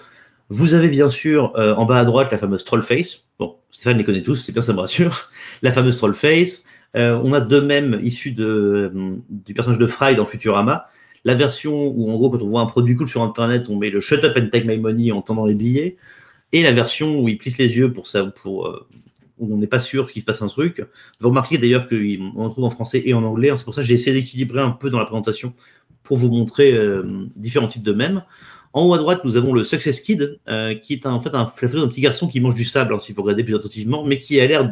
Vous avez bien sûr en bas à droite la fameuse Trollface. Bon, Stéphane les connaît tous, c'est bien, ça me rassure. La fameuse Trollface. On a deux mèmes issus du personnage de Fry dans Futurama. La version où, en gros, quand on voit un produit cool sur Internet, on met le Shut up and take my money en tendant les billets. Et la version où il plisse les yeux où on n'est pas sûr qu'il se passe un truc. Vous remarquez d'ailleurs qu'on en trouve en français et en anglais. C'est pour ça que j'ai essayé d'équilibrer un peu dans la présentation pour vous montrer différents types de mèmes. En haut à droite, nous avons le Success Kid, qui est en fait la photo d'un petit garçon qui mange du sable, si vous regardez plus attentivement, mais qui a l'air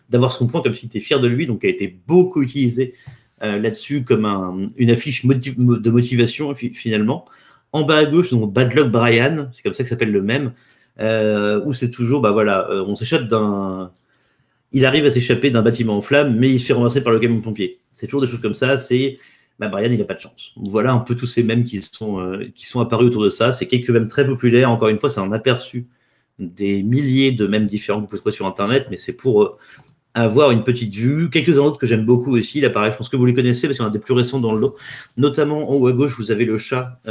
d'avoir son point comme s'il était fier de lui, donc a été beaucoup utilisé là-dessus comme une affiche de motivation finalement. En bas à gauche, nous avons Bad Luck Brian, c'est comme ça que s'appelle le mème, où c'est toujours, on s'échappe il arrive à s'échapper d'un bâtiment en flammes, mais il se fait renverser par le camion pompier. C'est toujours des choses comme ça, Brian, il n'a pas de chance. Voilà un peu tous ces mèmes qui sont apparus autour de ça. C'est quelques mèmes très populaires. Encore une fois, c'est un aperçu des milliers de mèmes différents que vous pouvez trouver sur Internet, mais c'est pour avoir une petite vue. Quelques-uns autres que j'aime beaucoup aussi. Là, pareil, je pense que vous les connaissez parce qu'il y en a des plus récents dans le lot. Notamment, en haut à gauche, vous avez le chat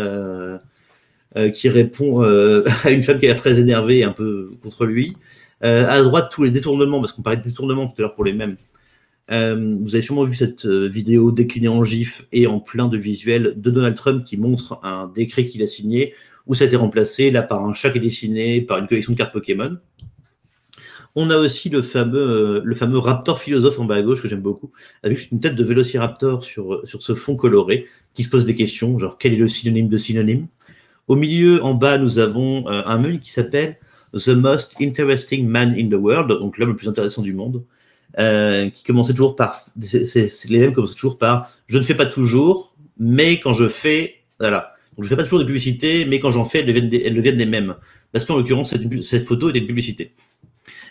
qui répond à une femme qui a l'air très énervée, un peu contre lui. À droite, tous les détournements, parce qu'on parlait de détournements tout à l'heure pour les mèmes. Vous avez sûrement vu cette vidéo déclinée en GIF et en plein de visuels de Donald Trump qui montre un décret qu'il a signé où ça a été remplacé là par un chat qui est dessiné, par une collection de cartes Pokémon. On a aussi le fameux Raptor philosophe en bas à gauche que j'aime beaucoup, avec une tête de Vélociraptor sur ce fond coloré qui se pose des questions, genre quel est le synonyme de synonyme. Au milieu, en bas, nous avons un meme qui s'appelle The Most Interesting Man in the World, donc l'homme le plus intéressant du monde. Qui commençait toujours par, les mêmes commençaient toujours par je ne fais pas toujours, mais quand je fais, voilà. Donc je fais pas toujours de publicité, mais quand j'en fais, elles deviennent des mèmes. Parce qu'en l'occurrence, cette photo était une publicité.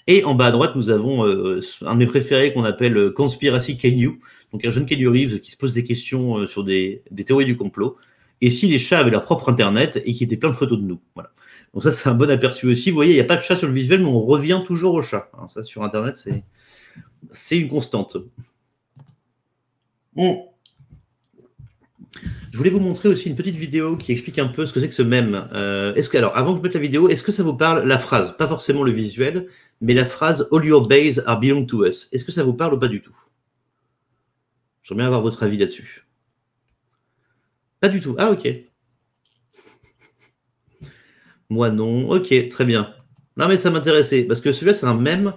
Et en bas à droite, nous avons un de mes préférés qu'on appelle Conspiracy Kenyu, donc un jeune Kenyu Reeves qui se pose des questions sur des théories du complot. Et si les chats avaient leur propre internet et qu'il y était plein de photos de nous, voilà. Donc ça, c'est un bon aperçu aussi. Vous voyez, il n'y a pas de chat sur le visuel, mais on revient toujours au chat. Hein, ça, sur Internet, c'est une constante. Je voulais vous montrer aussi une petite vidéo qui explique un peu ce que c'est que ce mème. Alors, avant que je mette la vidéo, est-ce que ça vous parle la phrase? Pas forcément le visuel, mais la phrase « All your bays are belong to us ». Est-ce que ça vous parle ou pas du tout? J'aimerais bien avoir votre avis là-dessus. Pas du tout. Ah, ok. Moi, non. Ok, très bien. Non, mais ça m'intéressait, parce que celui-là, c'est un mème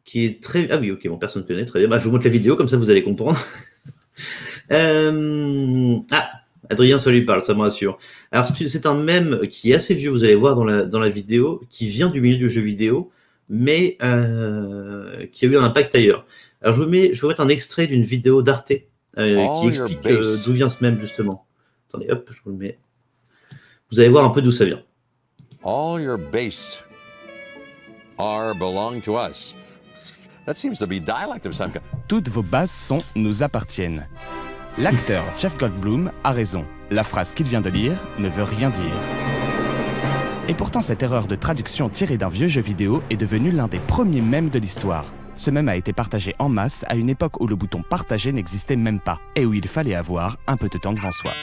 qui est très... Ah oui, ok, bon, personne ne connaît, très bien. Je vous montre la vidéo, comme ça, vous allez comprendre. Adrien, ça lui parle, ça me rassure. Alors, c'est un mème qui est assez vieux, vous allez voir dans la vidéo, qui vient du milieu du jeu vidéo, mais qui a eu un impact ailleurs. Alors, je vais mettre un extrait d'une vidéo d'Arte qui explique d'où vient ce mème, justement. Attendez, hop, je vous le mets. Vous allez voir un peu d'où ça vient. All your base belong to us. That seems to be dialect of some kind. Toutes vos bases nous appartiennent. L'acteur Jeff Goldblum a raison. La phrase qu'il vient de lire ne veut rien dire. Et pourtant, cette erreur de traduction tirée d'un vieux jeu vidéo est devenue l'un des premiers mèmes de l'histoire. Ce mème a été partagé en masse à une époque où le bouton partager n'existait même pas et où il fallait avoir un peu de temps devant soi.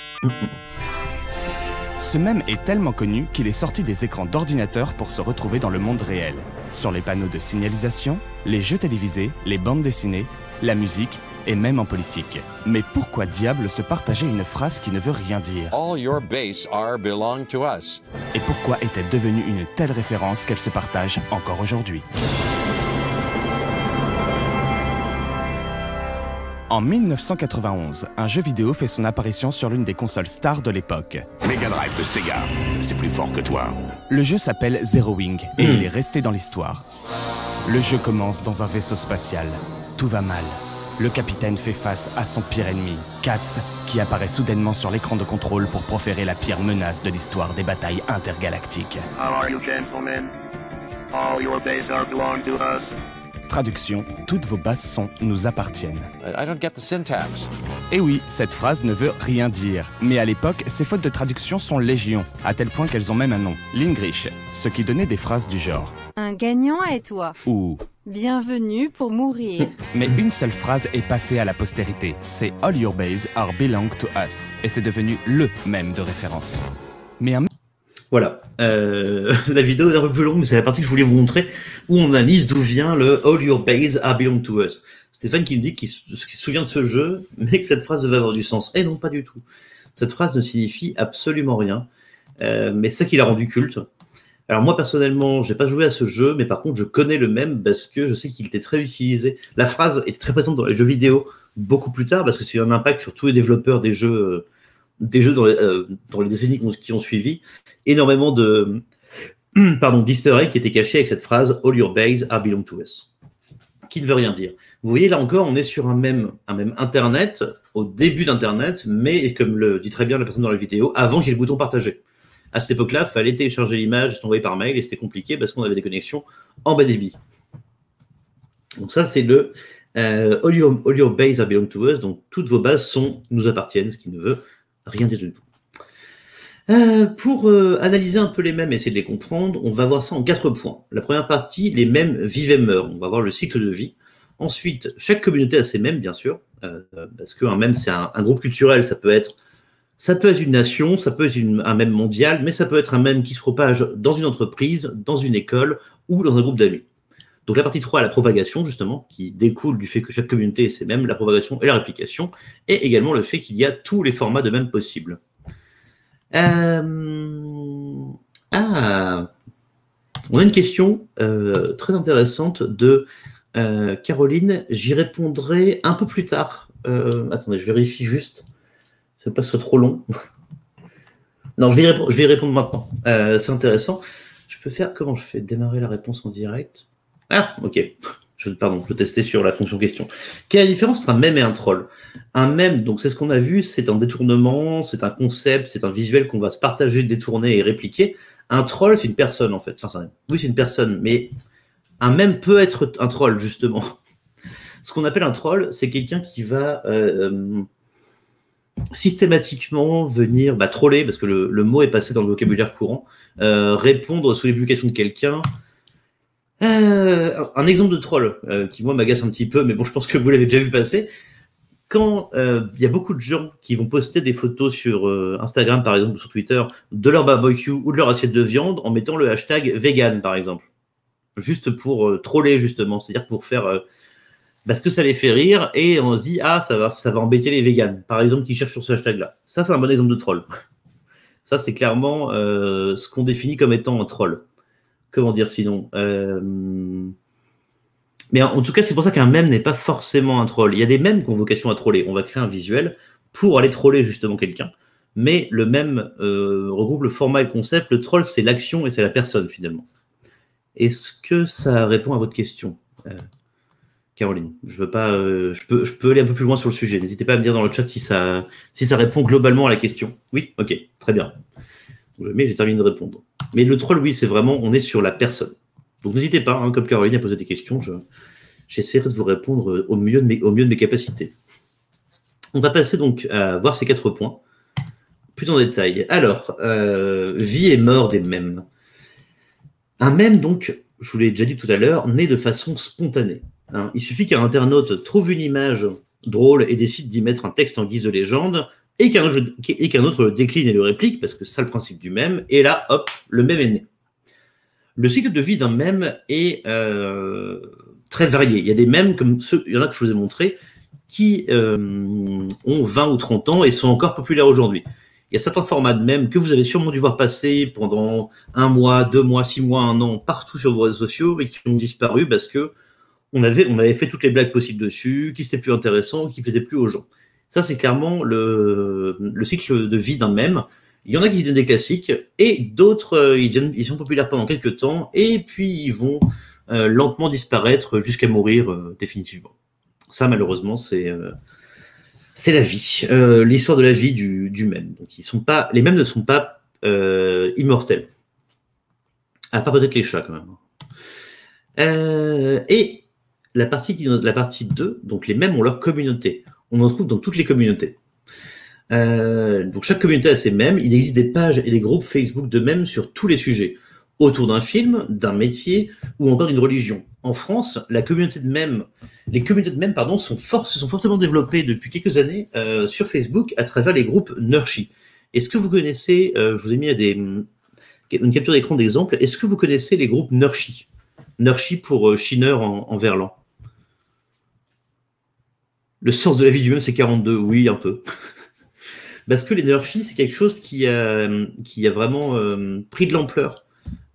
Ce mème est tellement connu qu'il est sorti des écrans d'ordinateur pour se retrouver dans le monde réel. Sur les panneaux de signalisation, les jeux télévisés, les bandes dessinées, la musique et même en politique. Mais pourquoi diable se partager une phrase qui ne veut rien dire? All your base are belong to us. Et pourquoi est-elle devenue une telle référence qu'elle se partage encore aujourd'hui? En 1991, un jeu vidéo fait son apparition sur l'une des consoles stars de l'époque. Mega Drive de Sega, c'est plus fort que toi. Le jeu s'appelle Zero Wing et il est resté dans l'histoire. Le jeu commence dans un vaisseau spatial. Tout va mal. Le capitaine fait face à son pire ennemi, Katz, qui apparaît soudainement sur l'écran de contrôle pour proférer la pire menace de l'histoire des batailles intergalactiques. How are you, gentlemen? All your bases are belong to us. Traduction, toutes vos bases sont nous appartiennent. I don't get the syntax. Et oui, cette phrase ne veut rien dire. Mais à l'époque, ces fautes de traduction sont légion, à tel point qu'elles ont même un nom, l'Ingrish, ce qui donnait des phrases du genre. Un gagnant est toi. Ou Bienvenue pour mourir. mais une seule phrase est passée à la postérité, c'est All your bases are belong to us, et c'est devenu le mème de référence. Mais un Voilà. La vidéo est un peu plus longue, mais c'est la partie que je voulais vous montrer où on analyse d'où vient le All your bases are belong to us. Stéphane qui me dit qu'il se souvient de ce jeu, mais que cette phrase devait avoir du sens. Eh non, pas du tout. Cette phrase ne signifie absolument rien, mais c'est ça qui l'a rendu culte. Alors moi, personnellement, j'ai pas joué à ce jeu, mais par contre, je connais le mème parce que je sais qu'il était très utilisé. La phrase était très présente dans les jeux vidéo beaucoup plus tard, parce que c'est eu un impact sur tous les développeurs des jeux dans les décennies qui ont suivi. Énormément de d'easter eggs qui étaient cachés avec cette phrase « All your bases are belong to us », qui ne veut rien dire. Vous voyez, là encore, on est sur un mème Internet, au début d'Internet, mais comme le dit très bien la personne dans la vidéo, avant qu'il y ait le bouton « Partager ». À cette époque-là, il fallait télécharger l'image, l'envoyer par mail, et c'était compliqué parce qu'on avait des connexions en bas débit. Donc ça, c'est le all your bases are belong to us, donc toutes vos bases nous appartiennent, ce qui ne veut rien dire du tout. Pour analyser un peu les mèmes et essayer de les comprendre, on va voir ça en 4 points. La première partie, les mèmes vivent et meurent. On va voir le cycle de vie. Ensuite, chaque communauté a ses mèmes, bien sûr, parce qu'un mème, c'est un groupe culturel. Ça peut être une nation, ça peut être un mème mondial, mais ça peut être un mème qui se propage dans une entreprise, dans une école ou dans un groupe d'amis. Donc la partie 3, la propagation, justement, qui découle du fait que chaque communauté ait ses mèmes, la propagation et la réplication, et également le fait qu'il y a tous les formats de mèmes possibles. On a une question très intéressante de Caroline. J'y répondrai un peu plus tard. Attendez, je vérifie juste. Ça ne pas soit trop long. Non, je vais y répondre maintenant. C'est intéressant. Je peux faire comment je fais démarrer la réponse en direct. Ah, ok. Je testais sur la fonction question. Quelle est la différence entre un mème et un troll? Un mème, donc c'est ce qu'on a vu, c'est un détournement, c'est un concept, c'est un visuel qu'on va se partager, détourner et répliquer. Un troll, c'est une personne en fait. Enfin, oui, c'est une personne, mais un mème peut être un troll justement. Ce qu'on appelle un troll, c'est quelqu'un qui va systématiquement venir troller, parce que le mot est passé dans le vocabulaire courant, répondre sous les publications de quelqu'un. Un exemple de troll qui moi m'agace un petit peu, mais bon, je pense que vous l'avez déjà vu passer. Quand il y a beaucoup de gens qui vont poster des photos sur Instagram par exemple ou sur Twitter de leur barbecue ou de leur assiette de viande en mettant le hashtag vegan par exemple, juste pour troller justement, c'est-à-dire pour faire parce que ça les fait rire et on se dit ça va embêter les véganes par exemple qui cherchent sur ce hashtag-là. Ça c'est un bon exemple de troll. Ça c'est clairement ce qu'on définit comme étant un troll. Comment dire sinon Mais en tout cas, c'est pour ça qu'un mème n'est pas forcément un troll. Il y a des mèmes qui ont vocation à troller. On va créer un visuel pour aller troller justement quelqu'un. Mais le mème regroupe le format et le concept. Le troll, c'est l'action et c'est la personne finalement. Est-ce que ça répond à votre question, Caroline? Je peux aller un peu plus loin sur le sujet. N'hésitez pas à me dire dans le chat si ça répond globalement à la question. Oui, ok, très bien. Mais j'ai terminé de répondre. Mais le troll, oui, c'est vraiment, on est sur la personne. Donc n'hésitez pas, comme Caroline a posé des questions, j'essaierai de vous répondre au mieux de mes capacités. On va passer donc à voir ces 4 points, plus en détail. Alors, vie et mort des mèmes. Un mème, donc, je vous l'ai déjà dit tout à l'heure, naît de façon spontanée. Il suffit qu'un internaute trouve une image drôle et décide d'y mettre un texte en guise de légende, et qu'un autre le décline et le réplique, parce que c'est ça le principe du mème, et là, hop, le mème est né. Le cycle de vie d'un mème est très varié. Il y a des mèmes comme ceux, il y en a que je vous ai montré, qui ont 20 ou 30 ans et sont encore populaires aujourd'hui. Il y a certains formats de mèmes que vous avez sûrement dû voir passer pendant 1 mois, 2 mois, 6 mois, 1 an, partout sur vos réseaux sociaux, et qui ont disparu parce que on avait fait toutes les blagues possibles dessus, qui c'était plus intéressant, qui plaisait plus aux gens. Ça, c'est clairement le cycle de vie d'un mème. Il y en a qui deviennent des classiques, et d'autres, ils sont populaires pendant quelques temps, et puis ils vont lentement disparaître jusqu'à mourir définitivement. Ça, malheureusement, c'est la vie, l'histoire de la vie du mème. Donc, les mèmes ne sont pas immortels. À part peut-être les chats, quand même. Et la partie 2, donc les mèmes ont leur communauté. On en trouve dans toutes les communautés. Donc chaque communauté a ses mèmes. Il existe des pages et des groupes Facebook de mèmes sur tous les sujets, autour d'un film, d'un métier ou encore d'une religion. En France, les communautés de mèmes, se sont fortement développées depuis quelques années sur Facebook à travers les groupes Nurshi. Est-ce que vous connaissez, je vous ai mis une capture d'écran d'exemple, est-ce que vous connaissez les groupes Nurshi? Nurshi pour chineur en verlan. Le sens de la vie du mème, c'est 42, oui, un peu. Parce que les Nurshi, c'est quelque chose qui a vraiment pris de l'ampleur.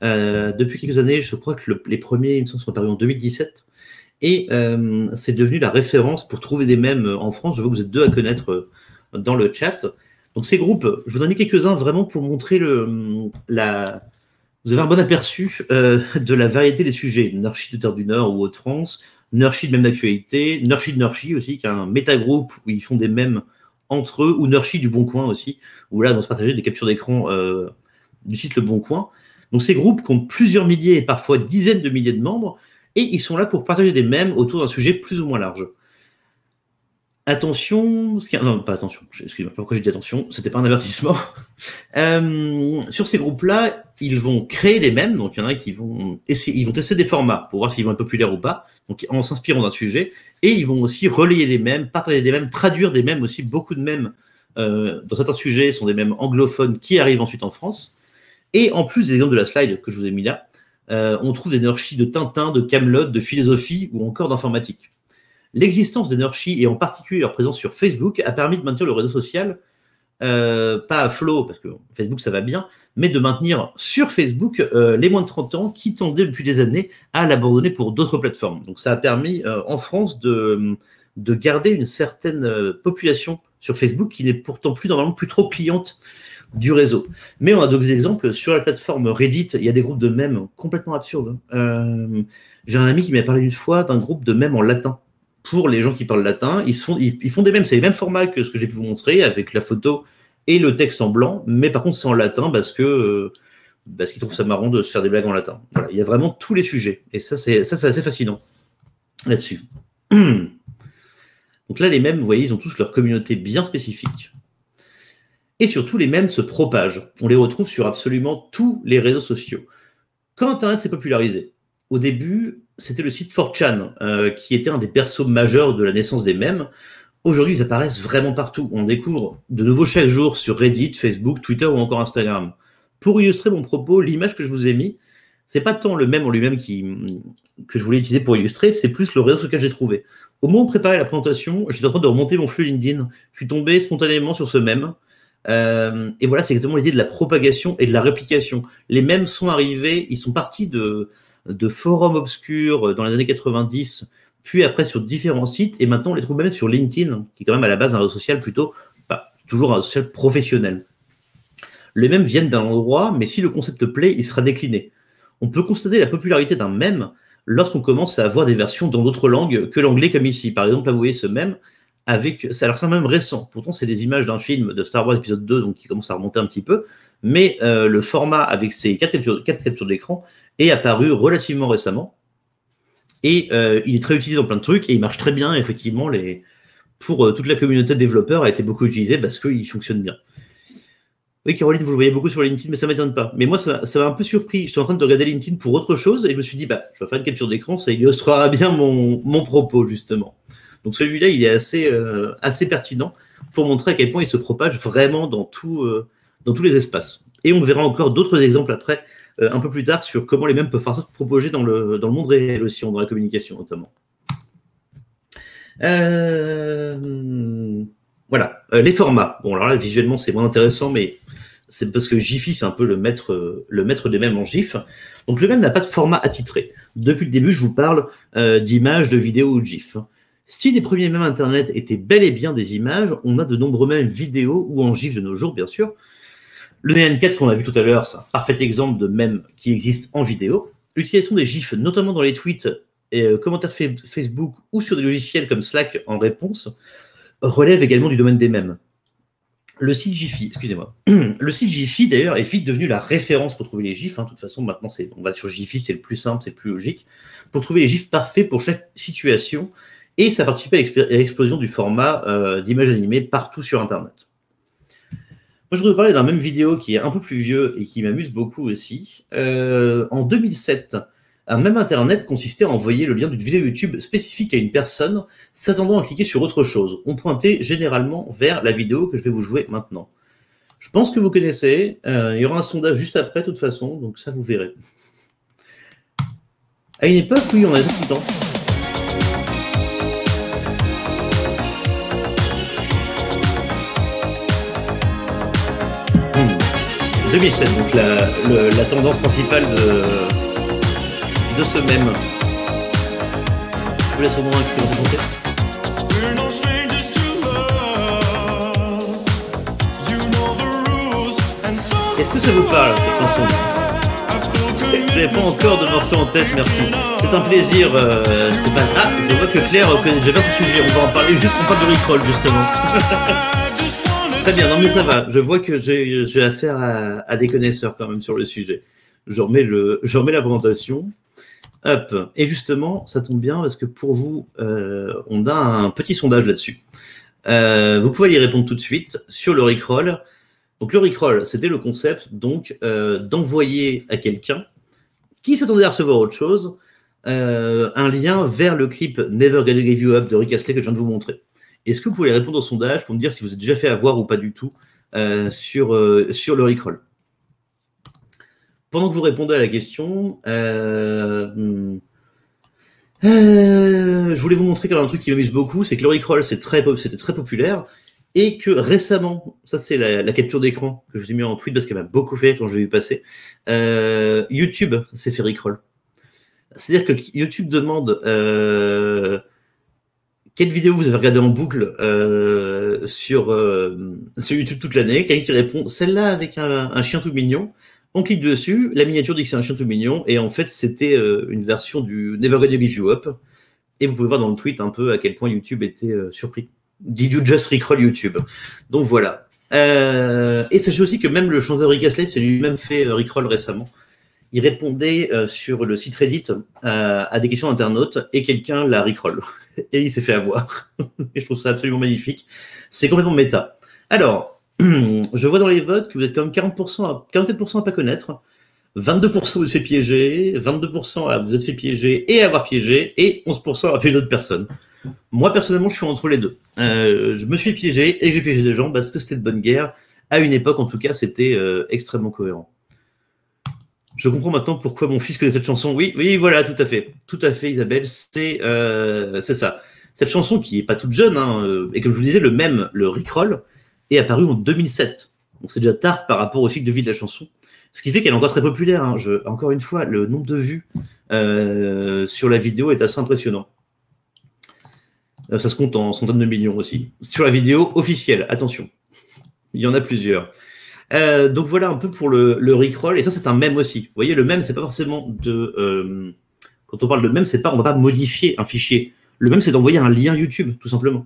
Depuis quelques années, je crois que les premiers, il me semble, sont apparus en 2017. Et c'est devenu la référence pour trouver des mèmes en France. Je vois que vous êtes 2 à connaître dans le chat. Donc ces groupes, je vous en ai mis quelques-uns vraiment pour montrer vous avez un bon aperçu de la variété des sujets. Nurshi de Terre du Nord ou Hauts-de-France, Nurshi de mèmes d'actualité, Nurshi de Nurshi aussi, qui est un métagroupe où ils font des mèmes entre eux, ou Nurshi du Bon Coin aussi, où là, ils vont se partager des captures d'écran du site Le Bon Coin. Donc ces groupes comptent plusieurs milliers et parfois dizaines de milliers de membres, et ils sont là pour partager des mèmes autour d'un sujet plus ou moins large. Attention, non, pas attention, excusez-moi, pourquoi j'ai dit attention, c'était pas un avertissement. Sur ces groupes-là, ils vont créer des mèmes, donc il y en a qui vont tester des formats pour voir s'ils vont être populaires ou pas, donc en s'inspirant d'un sujet, et ils vont aussi relayer les mèmes, partager des mèmes, traduire des mèmes aussi. Beaucoup de mèmes dans certains sujets sont des mèmes anglophones qui arrivent ensuite en France. Et en plus des exemples de la slide que je vous ai mis là, on trouve des Nurshi de Tintin, de Kaamelott, de philosophie ou encore d'informatique. L'existence des Nurshi et en particulier leur présence sur Facebook a permis de maintenir le réseau social, pas à flot, parce que Facebook ça va bien, mais de maintenir sur Facebook les moins de 30 ans qui tendaient depuis des années à l'abandonner pour d'autres plateformes. Donc ça a permis en France de garder une certaine population sur Facebook qui n'est pourtant normalement plus trop cliente du réseau. Mais on a d'autres exemples. Sur la plateforme Reddit, il y a des groupes de mèmes complètement absurdes. J'ai un ami qui m'a parlé une fois d'un groupe de mèmes en latin. Pour les gens qui parlent latin, ils font des mèmes, c'est les mêmes formats que ce que j'ai pu vous montrer, avec la photo et le texte en blanc, mais par contre c'est en latin parce qu'ils trouvent ça marrant de se faire des blagues en latin. Voilà, il y a vraiment tous les sujets, et ça c'est assez fascinant là-dessus. Donc là, les mèmes, vous voyez, ils ont tous leur communauté bien spécifique. Et surtout, les mèmes se propagent. On les retrouve sur absolument tous les réseaux sociaux. Quand Internet s'est popularisé, au début, c'était le site 4chan qui était un des berceaux majeurs de la naissance des mèmes. Aujourd'hui, ils apparaissent vraiment partout. On découvre de nouveau chaque jour sur Reddit, Facebook, Twitter ou encore Instagram. Pour illustrer mon propos, l'image que je vous ai mis, c'est pas tant le mème en lui-même que je voulais utiliser pour illustrer, c'est plus le réseau sur lequel j'ai trouvé. Au moment de préparer la présentation, j'étais en train de remonter mon flux LinkedIn. Je suis tombé spontanément sur ce mème. Et voilà, c'est exactement l'idée de la propagation et de la réplication. Les mèmes sont arrivés, ils sont partis de forums obscurs dans les années 90, puis après sur différents sites, et maintenant on les trouve même sur LinkedIn, qui est quand même à la base un réseau social plutôt, toujours un réseau social professionnel. Les mèmes viennent d'un endroit, mais si le concept plaît, il sera décliné. On peut constater la popularité d'un mème lorsqu'on commence à avoir des versions dans d'autres langues que l'anglais, comme ici. Par exemple, là vous voyez ce mème, alors c'est un mème récent, pourtant c'est des images d'un film de Star Wars épisode 2, donc qui commence à remonter un petit peu, mais le format avec ces 4 captures d'écran est apparu relativement récemment, et il est très utilisé dans plein de trucs, et il marche très bien, effectivement, pour toute la communauté de développeurs a été beaucoup utilisé parce qu'il fonctionne bien. Oui, Caroline, vous le voyez beaucoup sur LinkedIn, mais ça ne m'étonne pas. Mais moi, ça m'a un peu surpris. J'étais en train de regarder LinkedIn pour autre chose, et je me suis dit, je vais faire une capture d'écran, ça illustrera bien mon propos, justement. Donc celui-là, il est assez pertinent pour montrer à quel point il se propage vraiment dans tous les espaces. Et on verra encore d'autres exemples après, un peu plus tard, sur comment les mêmes peuvent faire ça se propager dans le monde réel aussi, dans la communication notamment. Voilà, les formats. Bon, alors là, visuellement, c'est moins intéressant, mais c'est parce que Giphy, c'est un peu le maître des mèmes en GIF. Donc le mème n'a pas de format attitré. Depuis le début, je vous parle d'images, de vidéos ou de GIF. Si les premiers mèmes Internet étaient bel et bien des images, on a de nombreux mèmes vidéo ou en GIF de nos jours, bien sûr. Le N4 qu'on a vu tout à l'heure, c'est un parfait exemple de mème qui existe en vidéo. L'utilisation des GIFs, notamment dans les tweets et commentaires Facebook ou sur des logiciels comme Slack en réponse, relève également du domaine des mèmes. Le site Giphy, excusez-moi. Le site Giphy, d'ailleurs, est vite devenu la référence pour trouver les GIFs. De toute façon, maintenant, on va sur Giphy, c'est le plus simple, c'est le plus logique, pour trouver les GIFs parfaits pour chaque situation. Et ça participe à l'explosion du format d'images animées partout sur Internet. Moi, je voudrais parler d'un même vidéo qui est un peu plus vieux et qui m'amuse beaucoup aussi. En 2007, un même Internet consistait à envoyer le lien d'une vidéo YouTube spécifique à une personne s'attendant à cliquer sur autre chose. On pointait généralement vers la vidéo que je vais vous jouer maintenant. Je pense que vous connaissez. Il y aura un sondage juste après, de toute façon, donc ça, vous verrez. À une époque, oui, on a tout le temps. 2007, donc la tendance principale de ce mème. Je vous laisse au moins qui commence à chanter. Est-ce que ça vous parle, cette chanson? Vous n'avez pas encore de morceau en tête, merci. C'est un plaisir, Stéphane. Ah, je vois que Claire connaît déjà bien ce sujet, on va en parler juste, on parle de Rickroll, justement. Très bien, non mais ça va, je vois que j'ai affaire à des connaisseurs quand même sur le sujet. Je remets la présentation. Hop. Et justement, ça tombe bien parce que pour vous, on a un petit sondage là-dessus. Vous pouvez y répondre tout de suite sur le Rickroll. Donc le Rickroll, c'était le concept donc d'envoyer à quelqu'un qui s'attendait à recevoir autre chose un lien vers le clip Never Gonna Give You Up de Rick Astley que je viens de vous montrer. Est-ce que vous pouvez répondre au sondage pour me dire si vous êtes déjà fait avoir ou pas du tout sur le Rickroll? Pendant que vous répondez à la question, je voulais vous montrer quand même un truc qui m'amuse beaucoup, c'est que le Rickroll, c'était très populaire, et que récemment, ça c'est la capture d'écran que je vous ai mis en tweet parce qu'elle m'a beaucoup fait quand je l'ai vu passer, YouTube s'est fait Rickroll. C'est-à-dire que YouTube demande quelle vidéo vous avez regardé en boucle sur YouTube toute l'année, quelqu'un qui répond celle-là avec un chien tout mignon. On clique dessus, la miniature dit que c'est un chien tout mignon, et en fait, c'était une version du Never Gonna Give You Up. Et vous pouvez voir dans le tweet un peu à quel point YouTube était surpris. Did you just Rickroll YouTube? Donc voilà. Et sachez aussi que même le chanteur Rick Astley s'est lui-même fait Rickroll récemment. Il répondait sur le site Reddit à des questions d'internautes, et quelqu'un l'a Rickroll. Et il s'est fait avoir. Et je trouve ça absolument magnifique. C'est complètement méta. Alors, je vois dans les votes que vous êtes quand même 44% à pas connaître, 22% vous êtes fait piéger, 22% à vous êtes fait piéger et à avoir piégé, et 11% à avoir piégé d'autres personnes. Moi, personnellement, je suis entre les deux. Je me suis piégé et j'ai piégé des gens parce que c'était de bonne guerre. À une époque, en tout cas, c'était extrêmement cohérent. Je comprends maintenant pourquoi mon fils connaît cette chanson. Oui, voilà, tout à fait, Isabelle, c'est ça. Cette chanson qui est pas toute jeune, hein, et comme je vous disais, le Rickroll, est apparu en 2007. Donc c'est déjà tard par rapport au cycle de vie de la chanson. Ce qui fait qu'elle est encore très populaire. Hein. Encore une fois, le nombre de vues sur la vidéo est assez impressionnant. Ça se compte en centaines de millions aussi. Sur la vidéo officielle, attention. Il y en a plusieurs. Donc voilà un peu pour le Rickroll. Et ça, c'est un mème aussi. Vous voyez, le mème, c'est pas forcément de... quand on parle de mème, on va pas modifier un fichier. Le mème, c'est d'envoyer un lien YouTube, tout simplement.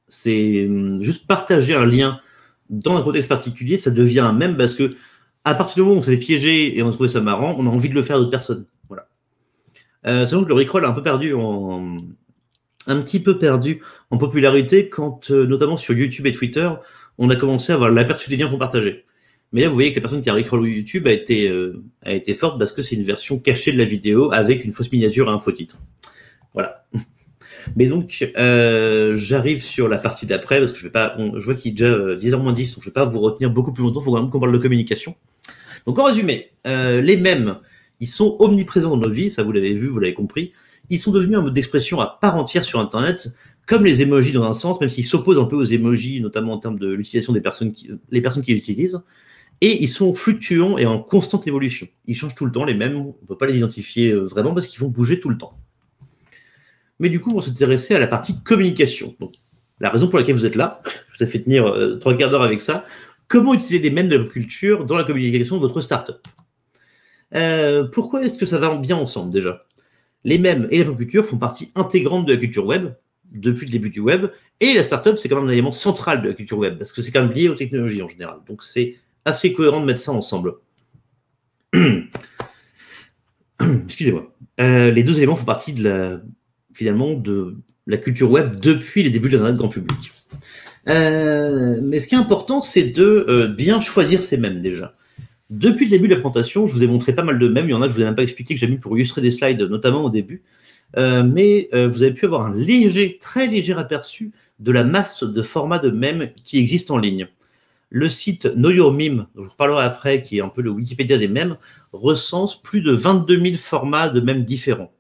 C'est juste partager un lien dans un contexte particulier, ça devient un mème parce que à partir du moment où on s'est piégé et on a trouvé ça marrant, on a envie de le faire à d'autres personnes. Voilà. Sachant que le Rickroll a un petit peu perdu en popularité quand, notamment sur YouTube et Twitter, on a commencé à avoir l'aperçu des liens qu'on partageait. Mais là, vous voyez que la personne qui a Rickroll YouTube a été forte parce que c'est une version cachée de la vidéo avec une fausse miniature et un faux titre. Voilà. Mais donc, j'arrive sur la partie d'après, parce que je vois qu'il est déjà 10h moins 10, donc je ne vais pas vous retenir beaucoup plus longtemps, il faut quand même qu'on parle de communication. Donc en résumé, les mèmes, ils sont omniprésents dans notre vie, ça vous l'avez vu, vous l'avez compris. Ils sont devenus un mode d'expression à part entière sur Internet, comme les emojis dans un sens, même s'ils s'opposent un peu aux emojis, notamment en termes de l'utilisation des personnes qui les utilisent. Et ils sont fluctuants et en constante évolution. Ils changent tout le temps, les mêmes, on ne peut pas les identifier vraiment parce qu'ils vont bouger tout le temps. Mais du coup, on va s'intéresser à la partie communication. Donc, la raison pour laquelle vous êtes là, je vous ai fait tenir 3 quarts d'heure avec ça, comment utiliser les mèmes de la pop culture dans la communication de votre startup. Pourquoi est-ce que ça va bien ensemble déjà? Les mèmes et la pop culture font partie intégrante de la culture web, depuis le début du web, et la startup, c'est quand même un élément central de la culture web, parce que c'est quand même lié aux technologies en général. Donc, c'est assez cohérent de mettre ça ensemble. Excusez-moi. Les deux éléments font partie finalement de la culture web depuis les débuts de l'Internet grand public. Mais ce qui est important, c'est de bien choisir ces mèmes déjà. Depuis le début de la présentation, je vous ai montré pas mal de mèmes. Il y en a que je vous ai même pas expliqué, que j'ai mis pour illustrer des slides, notamment au début. Mais vous avez pu avoir un très léger aperçu de la masse de formats de mèmes qui existent en ligne. Le site Know Your Meme, dont je vous reparlerai après, qui est un peu le Wikipédia des mèmes, recense plus de 22 000 formats de mèmes différents.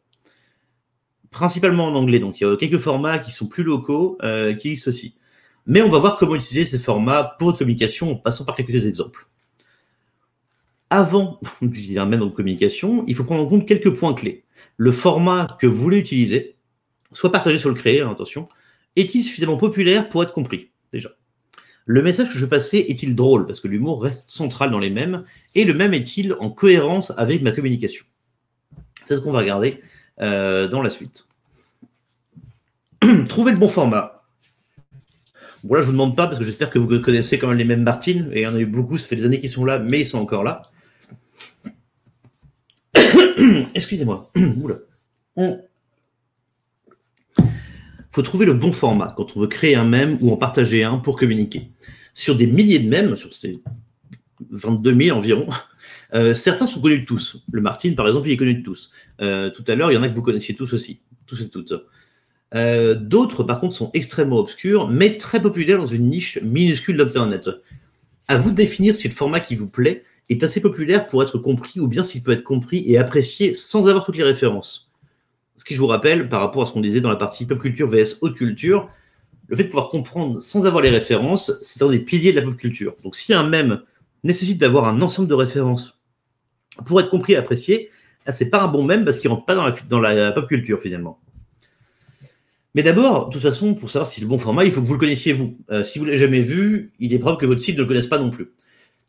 Principalement en anglais, donc il y a quelques formats qui sont plus locaux, qui existent aussi. Mais on va voir comment utiliser ces formats pour votre communication en passant par quelques exemples. Avant d'utiliser un mème en communication, il faut prendre en compte quelques points clés. Le format que vous voulez utiliser, soit partagé, soit le créer, attention, est-il suffisamment populaire pour être compris, déjà? Le message que je veux passer est-il drôle? Parce que l'humour reste central dans les mèmes. Et le mème est-il en cohérence avec ma communication? C'est ce qu'on va regarder dans la suite. Trouver le bon format. Bon là, je ne vous demande pas, parce que j'espère que vous connaissez quand même les mèmes Martine. Et il y en a eu beaucoup, ça fait des années qu'ils sont là, mais ils sont encore là. Excusez-moi. Oula. Il faut trouver le bon format quand on veut créer un mème ou en partager un pour communiquer. Sur des milliers de mèmes, sur ces 22 000 environ, certains sont connus de tous. Le Martine, par exemple, il est connu de tous. Tout à l'heure, il y en a que vous connaissiez tous aussi, tous et toutes. D'autres, par contre, sont extrêmement obscurs, mais très populaires dans une niche minuscule d'Internet. À vous de définir si le format qui vous plaît est assez populaire pour être compris ou bien s'il peut être compris et apprécié sans avoir toutes les références. Ce qui, je vous rappelle, par rapport à ce qu'on disait dans la partie pop culture vs haute culture, le fait de pouvoir comprendre sans avoir les références, c'est un des piliers de la pop culture. Donc si un mème nécessite d'avoir un ensemble de références pour être compris et apprécié, c'est pas un bon mème parce qu'il rentre pas dans la pop culture finalement. Mais d'abord, de toute façon, pour savoir si c'est le bon format, il faut que vous le connaissiez vous. Si vous ne l'avez jamais vu, il est probable que votre cible ne le connaisse pas non plus.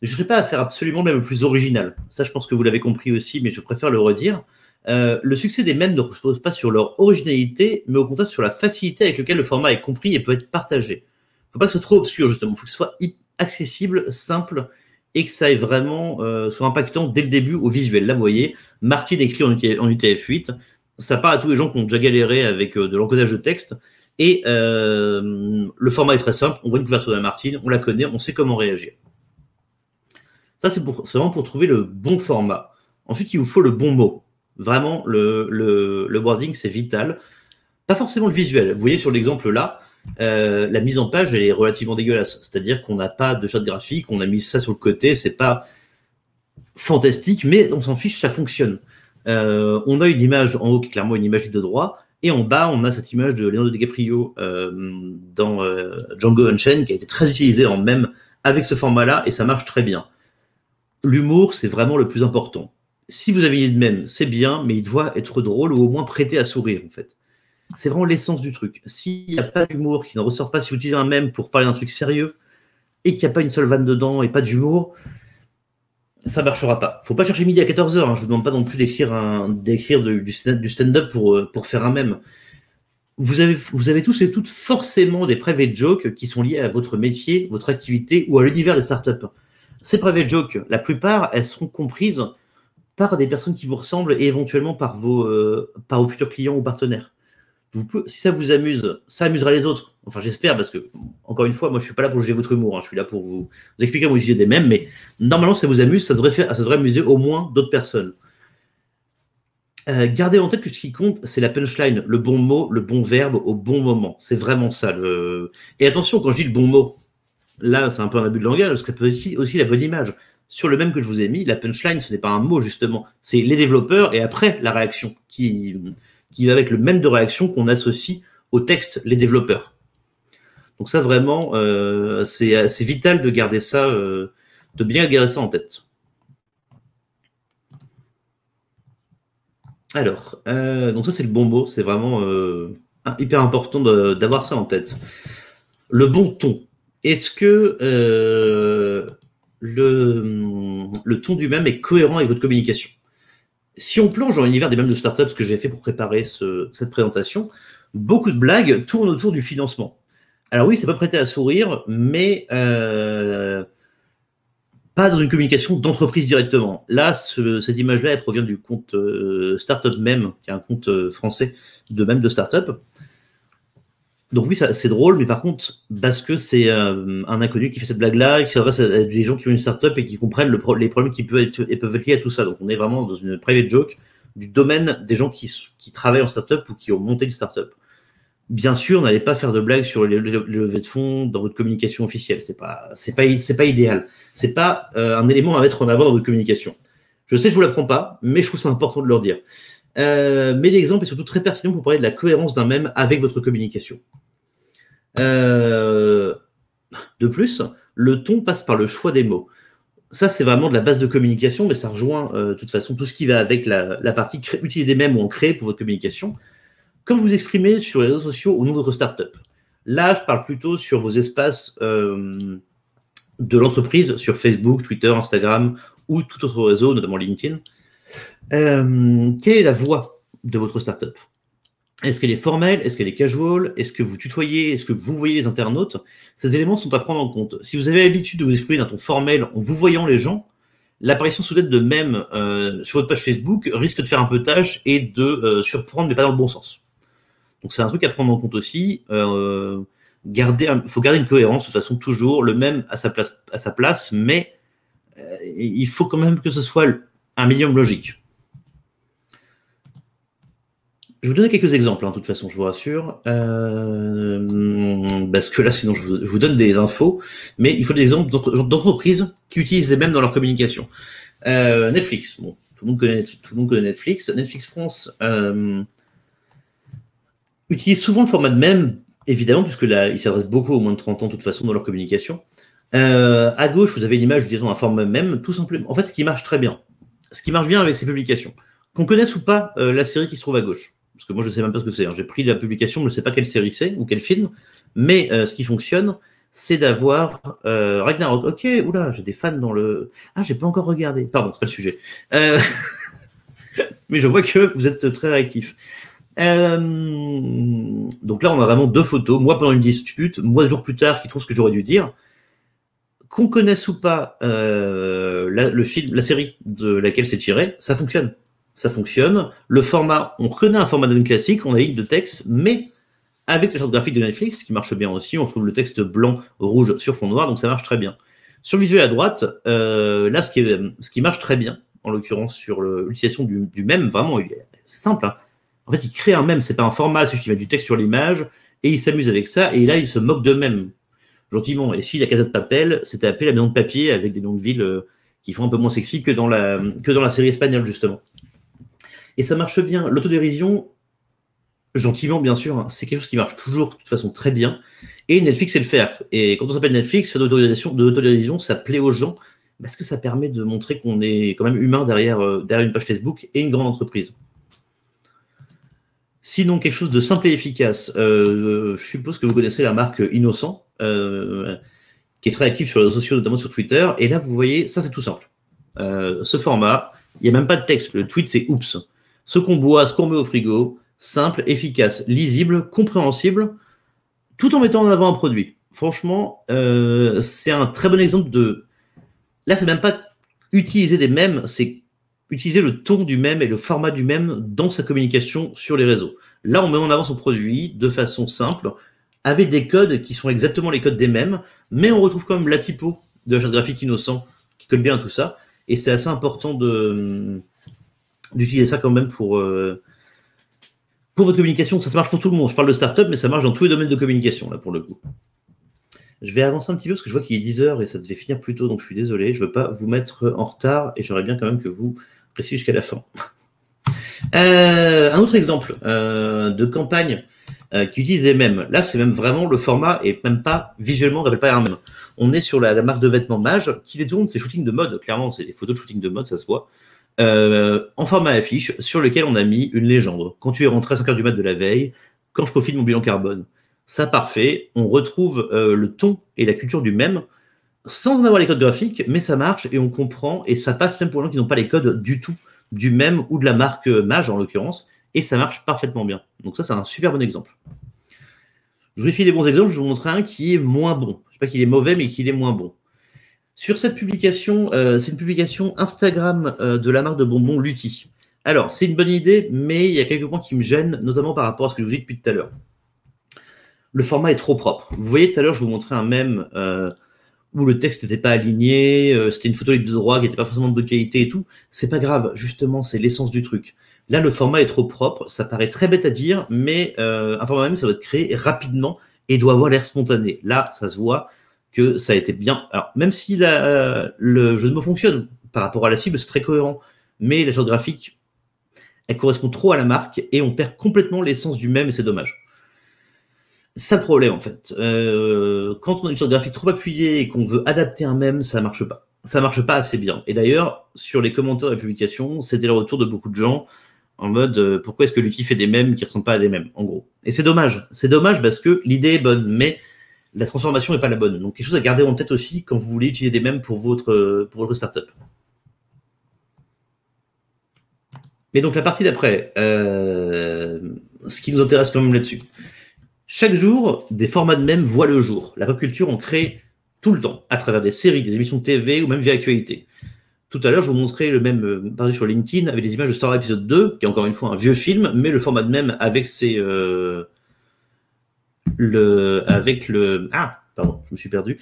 Je ne serai pas à faire absolument le même le plus original. Ça, je pense que vous l'avez compris aussi, mais je préfère le redire. Le succès des mèmes ne repose pas sur leur originalité, mais au contraire sur la facilité avec laquelle le format est compris et peut être partagé. Il ne faut pas que ce soit trop obscur, justement. Il faut que ce soit accessible, simple, et que ça ait vraiment soit impactant dès le début au visuel. Là, vous voyez, Martine écrit en UTF-8. Ça part à tous les gens qui ont déjà galéré avec de l'encodage de texte. Et le format est très simple. On voit une couverture de Martine, on la connaît, on sait comment réagir. Ça, c'est vraiment pour trouver le bon format. Ensuite, il vous faut le bon mot. Vraiment, le wording, c'est vital. Pas forcément le visuel. Vous voyez sur l'exemple là, la mise en page, elle est relativement dégueulasse. C'est-à-dire qu'on n'a pas de charte graphique, on a mis ça sur le côté, c'est pas fantastique, mais on s'en fiche, ça fonctionne. On a une image en haut qui est clairement une image de droit, et en bas, on a cette image de Leonardo DiCaprio dans Django Unchained qui a été très utilisée en mème avec ce format-là, et ça marche très bien. L'humour, c'est vraiment le plus important. Si vous avez une idée de mème, c'est bien, mais il doit être drôle ou au moins prêter à sourire, en fait. C'est vraiment l'essence du truc. S'il n'y a pas d'humour, qui n'en ressort pas, si vous utilisez un mème pour parler d'un truc sérieux, et qu'il n'y a pas une seule vanne dedans et pas d'humour, ça ne marchera pas. Faut pas chercher midi à 14h, hein. Je vous demande pas non plus d'écrire du stand-up pour faire un mème. Vous avez tous et toutes forcément des private jokes qui sont liés à votre métier, votre activité ou à l'univers des startups. Ces private jokes, la plupart, elles seront comprises par des personnes qui vous ressemblent et éventuellement par vos futurs clients ou partenaires. Si ça vous amuse, ça amusera les autres. Enfin, j'espère, parce que, encore une fois, moi, je suis pas là pour juger votre humour. Hein. Je suis là pour vous expliquer comment utiliser des mèmes, mais normalement, ça vous amuse, ça devrait amuser au moins d'autres personnes. Gardez en tête que ce qui compte, c'est la punchline, le bon mot, le bon verbe au bon moment. C'est vraiment ça. Et attention, quand je dis le bon mot, là, c'est un peu un abus de langage, parce que ça peut être aussi la bonne image. Sur le même que je vous ai mis, la punchline, ce n'est pas un mot, justement. C'est les développeurs et après la réaction, qui va avec le même de réaction qu'on associe au texte, les développeurs. Donc ça, vraiment, c'est vital de garder ça, de bien garder ça en tête. Alors, donc ça, c'est le bon mot. C'est vraiment hyper important d'avoir ça en tête. Le bon ton. Est-ce que le ton du mème est cohérent avec votre communication? Si on plonge dans l'univers des mèmes de startups, ce que j'ai fait pour préparer cette présentation, beaucoup de blagues tournent autour du financement. Alors oui, c'est pas prêté à sourire, mais pas dans une communication d'entreprise directement. Là, cette image-là, elle provient du compte Startup Meme, qui est un compte français de mèmes de startup. Donc oui, c'est drôle, mais par contre, parce que c'est un inconnu qui fait cette blague-là, qui s'adresse à des gens qui ont une startup et qui comprennent les problèmes qui peuvent être liés à tout ça. Donc on est vraiment dans une private joke du domaine des gens qui travaillent en startup ou qui ont monté une startup. Bien sûr, n'allez pas faire de blagues sur les levées de fonds dans votre communication officielle. C'est pas idéal. C'est pas un élément à mettre en avant dans votre communication. Je sais que je vous l'apprends pas, mais je trouve ça important de le dire. Mais l'exemple est surtout très pertinent pour parler de la cohérence d'un mème avec votre communication. De plus, le ton passe par le choix des mots. Ça, c'est vraiment de la base de communication, mais ça rejoint de toute façon tout ce qui va avec la partie utiliser des mèmes ou en créer pour votre communication. Quand vous exprimez sur les réseaux sociaux ou votre startup, là, je parle plutôt sur vos espaces de l'entreprise, sur Facebook, Twitter, Instagram ou tout autre réseau, notamment LinkedIn. Quelle est la voix de votre startup? Est-ce qu'elle est formelle? Est-ce qu'elle est casual? Est-ce que vous tutoyez? Est-ce que vous voyez les internautes? Ces éléments sont à prendre en compte. Si vous avez l'habitude de vous exprimer d'un ton formel en vous voyant les gens, l'apparition soudaine de mèmes sur votre page Facebook risque de faire un peu tâche et de surprendre, mais pas dans le bon sens. Donc c'est un truc à prendre en compte aussi. Faut garder une cohérence, de toute façon, toujours le mème à sa place, mais il faut quand même que ce soit un minimum logique. Je vais vous donner quelques exemples, de toute façon, je vous rassure. Parce que là, sinon, je vous donne des infos. Mais il faut des exemples d'entreprises qui utilisent les mèmes dans leur communication. Netflix. Bon, tout le monde connaît Netflix. Netflix France utilise souvent le format de mème, évidemment, puisque là, ils s'adressent beaucoup aux moins de 30 ans, de toute façon, dans leur communication. À gauche, vous avez une image utilisant un format mème, tout simplement. En fait, ce qui marche très bien. Ce qui marche bien avec ces publications. Qu'on connaisse ou pas la série qui se trouve à gauche. Parce que moi, je ne sais même pas ce que c'est. J'ai pris la publication, je ne sais pas quelle série c'est ou quel film. Mais ce qui fonctionne, c'est d'avoir Ragnarok. Ok, oula, j'ai des fans dans le... Ah, j'ai pas encore regardé. Pardon, c'est pas le sujet. Mais je vois que vous êtes très réactifs. Donc là, on a vraiment deux photos. Moi, pendant une dispute, moi, 2 jours plus tard, qui trouve ce que j'aurais dû dire. Qu'on connaisse ou pas le film, la série de laquelle c'est tiré, ça fonctionne. Ça fonctionne. Le format, on connaît un format de classique, on a une ligne de texte, mais avec la charte graphique de Netflix, qui marche bien aussi, on trouve le texte blanc, rouge sur fond noir, donc ça marche très bien. Sur le visuel à droite, là, ce qui marche très bien, en l'occurrence sur l'utilisation du mème, vraiment, c'est simple. Hein. En fait, il crée un mème, c'est pas un format, c'est juste qu'il met du texte sur l'image, et il s'amuse avec ça, et là, il se moque de mème. Gentiment. Et si la Casa de Papel, c'était appelé la maison de papier avec des noms de villes qui font un peu moins sexy que dans la série espagnole, justement. Et ça marche bien. L'autodérision, gentiment, bien sûr, hein, c'est quelque chose qui marche toujours de toute façon très bien. Et Netflix sait le faire. Et quand on s'appelle Netflix, faire de l'autodérision, ça plaît aux gens parce que ça permet de montrer qu'on est quand même humain derrière une page Facebook et une grande entreprise. Sinon, quelque chose de simple et efficace. Je suppose que vous connaissez la marque Innocent, qui est très active sur les réseaux sociaux, notamment sur Twitter. Et là, vous voyez, ça, c'est tout simple. Ce format, il n'y a même pas de texte. Le tweet, c'est « Oups ». Ce qu'on boit, ce qu'on met au frigo, simple, efficace, lisible, compréhensible, tout en mettant en avant un produit. Franchement, c'est un très bon exemple de... Là, c'est même pas utiliser des mèmes, c'est utiliser le ton du mème et le format du mème dans sa communication sur les réseaux. Là, on met en avant son produit de façon simple, avec des codes qui sont exactement les codes des mèmes, mais on retrouve quand même la typo de la charte graphique Innocent qui colle bien à tout ça. Et c'est assez important d'utiliser ça quand même pour votre communication. Ça marche pour tout le monde. Je parle de start-up, mais ça marche dans tous les domaines de communication, là, pour le coup. Je vais avancer un petit peu parce que je vois qu'il est 10h et ça devait finir plus tôt, donc je suis désolé. Je ne veux pas vous mettre en retard et j'aimerais bien quand même que vous restiez jusqu'à la fin. Un autre exemple de campagne qui utilise des mèmes. Là, c'est même vraiment le format et même pas visuellement, on n'appelle pas un mème. On est sur la marque de vêtements Mage qui détourne ses shootings de mode. Clairement, c'est des photos de shooting de mode, ça se voit. En format affiche sur lequel on a mis une légende. Quand tu es rentré à 5h du mat de la veille, quand je profite de mon bilan carbone. Ça, parfait. On retrouve le ton et la culture du mème sans en avoir les codes graphiques, mais ça marche et on comprend et ça passe même pour les gens qui n'ont pas les codes du tout du mème ou de la marque Mage en l'occurrence et ça marche parfaitement bien. Donc ça, c'est un super bon exemple. Je vous ai fait des bons exemples, je vais vous montrer un qui est moins bon. Je ne sais pas qu'il est mauvais, mais qu'il est moins bon. Sur cette publication, c'est une publication Instagram de la marque de bonbons Lutti. Alors, c'est une bonne idée, mais il y a quelques points qui me gênent, notamment par rapport à ce que je vous dis depuis tout à l'heure. Le format est trop propre. Vous voyez, tout à l'heure, je vous montrais un mème où le texte n'était pas aligné, c'était une photo libre de droit qui n'était pas forcément de bonne qualité et tout. C'est pas grave, justement, c'est l'essence du truc. Là, le format est trop propre, ça paraît très bête à dire, mais un format même, ça doit être créé rapidement et doit avoir l'air spontané. Là, ça se voit que ça a été bien. Alors, même si le jeu de mots fonctionne par rapport à la cible, c'est très cohérent, mais la charte graphique, elle correspond trop à la marque et on perd complètement l'essence du mème et c'est dommage. C'est ça le problème en fait. Quand on a une charte graphique trop appuyée et qu'on veut adapter un mème, ça marche pas. Ça marche pas assez bien. Et d'ailleurs, sur les commentaires de la publication, c'était le retour de beaucoup de gens en mode pourquoi est-ce que Lutti fait des mèmes qui ressemblent pas à des mèmes, en gros. Et c'est dommage. C'est dommage parce que l'idée est bonne, mais la transformation n'est pas la bonne. Donc quelque chose à garder en tête aussi quand vous voulez utiliser des mèmes pour votre startup. Mais donc la partie d'après, ce qui nous intéresse quand même là-dessus. Chaque jour, des formats de mèmes voient le jour. La pop culture en crée tout le temps, à travers des séries, des émissions de TV ou même via actualité. Tout à l'heure, je vous montrais le mème paru sur LinkedIn avec des images de Star Wars épisode 2, qui est encore une fois un vieux film, mais le format de mème avec pardon, je me suis perdu.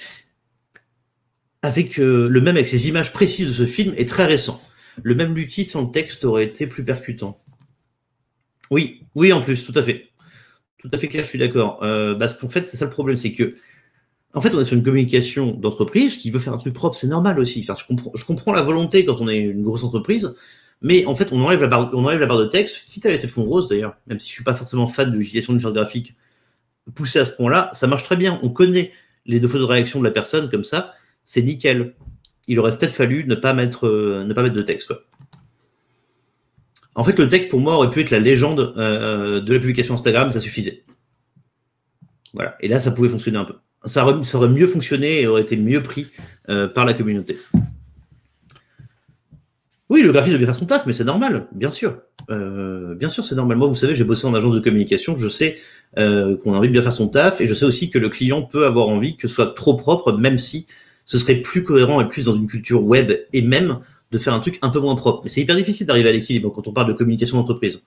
Avec le mème avec ces images précises de ce film est très récent. Le même Lutti sans le texte aurait été plus percutant. Oui, en plus, tout à fait. Tout à fait clair, je suis d'accord. Parce qu'en fait, c'est ça le problème, c'est que en fait, on est sur une communication d'entreprise qui veut faire un truc propre, c'est normal aussi. Enfin, je comprends la volonté quand on est une grosse entreprise, mais en fait, on enlève la barre de texte, quitte à laisser le fond rose d'ailleurs, même si je suis pas forcément fan de l'utilisation d'une charte graphique poussée à ce point-là, ça marche très bien. On connaît les défauts de réaction de la personne comme ça, c'est nickel. Il aurait peut-être fallu ne pas mettre de texte, quoi. En fait, le texte, pour moi, aurait pu être la légende de la publication Instagram, ça suffisait. Voilà. Et là, ça pouvait fonctionner un peu. Ça aurait mieux fonctionné et aurait été mieux pris par la communauté. Oui, le graphiste doit bien faire son taf, mais c'est normal, bien sûr. Bien sûr, c'est normal. Moi, vous savez, j'ai bossé en agence de communication, je sais qu'on a envie de bien faire son taf, et je sais aussi que le client peut avoir envie que ce soit trop propre, même si ce serait plus cohérent et plus dans une culture web, et même de faire un truc un peu moins propre. Mais c'est hyper difficile d'arriver à l'équilibre quand on parle de communication d'entreprise.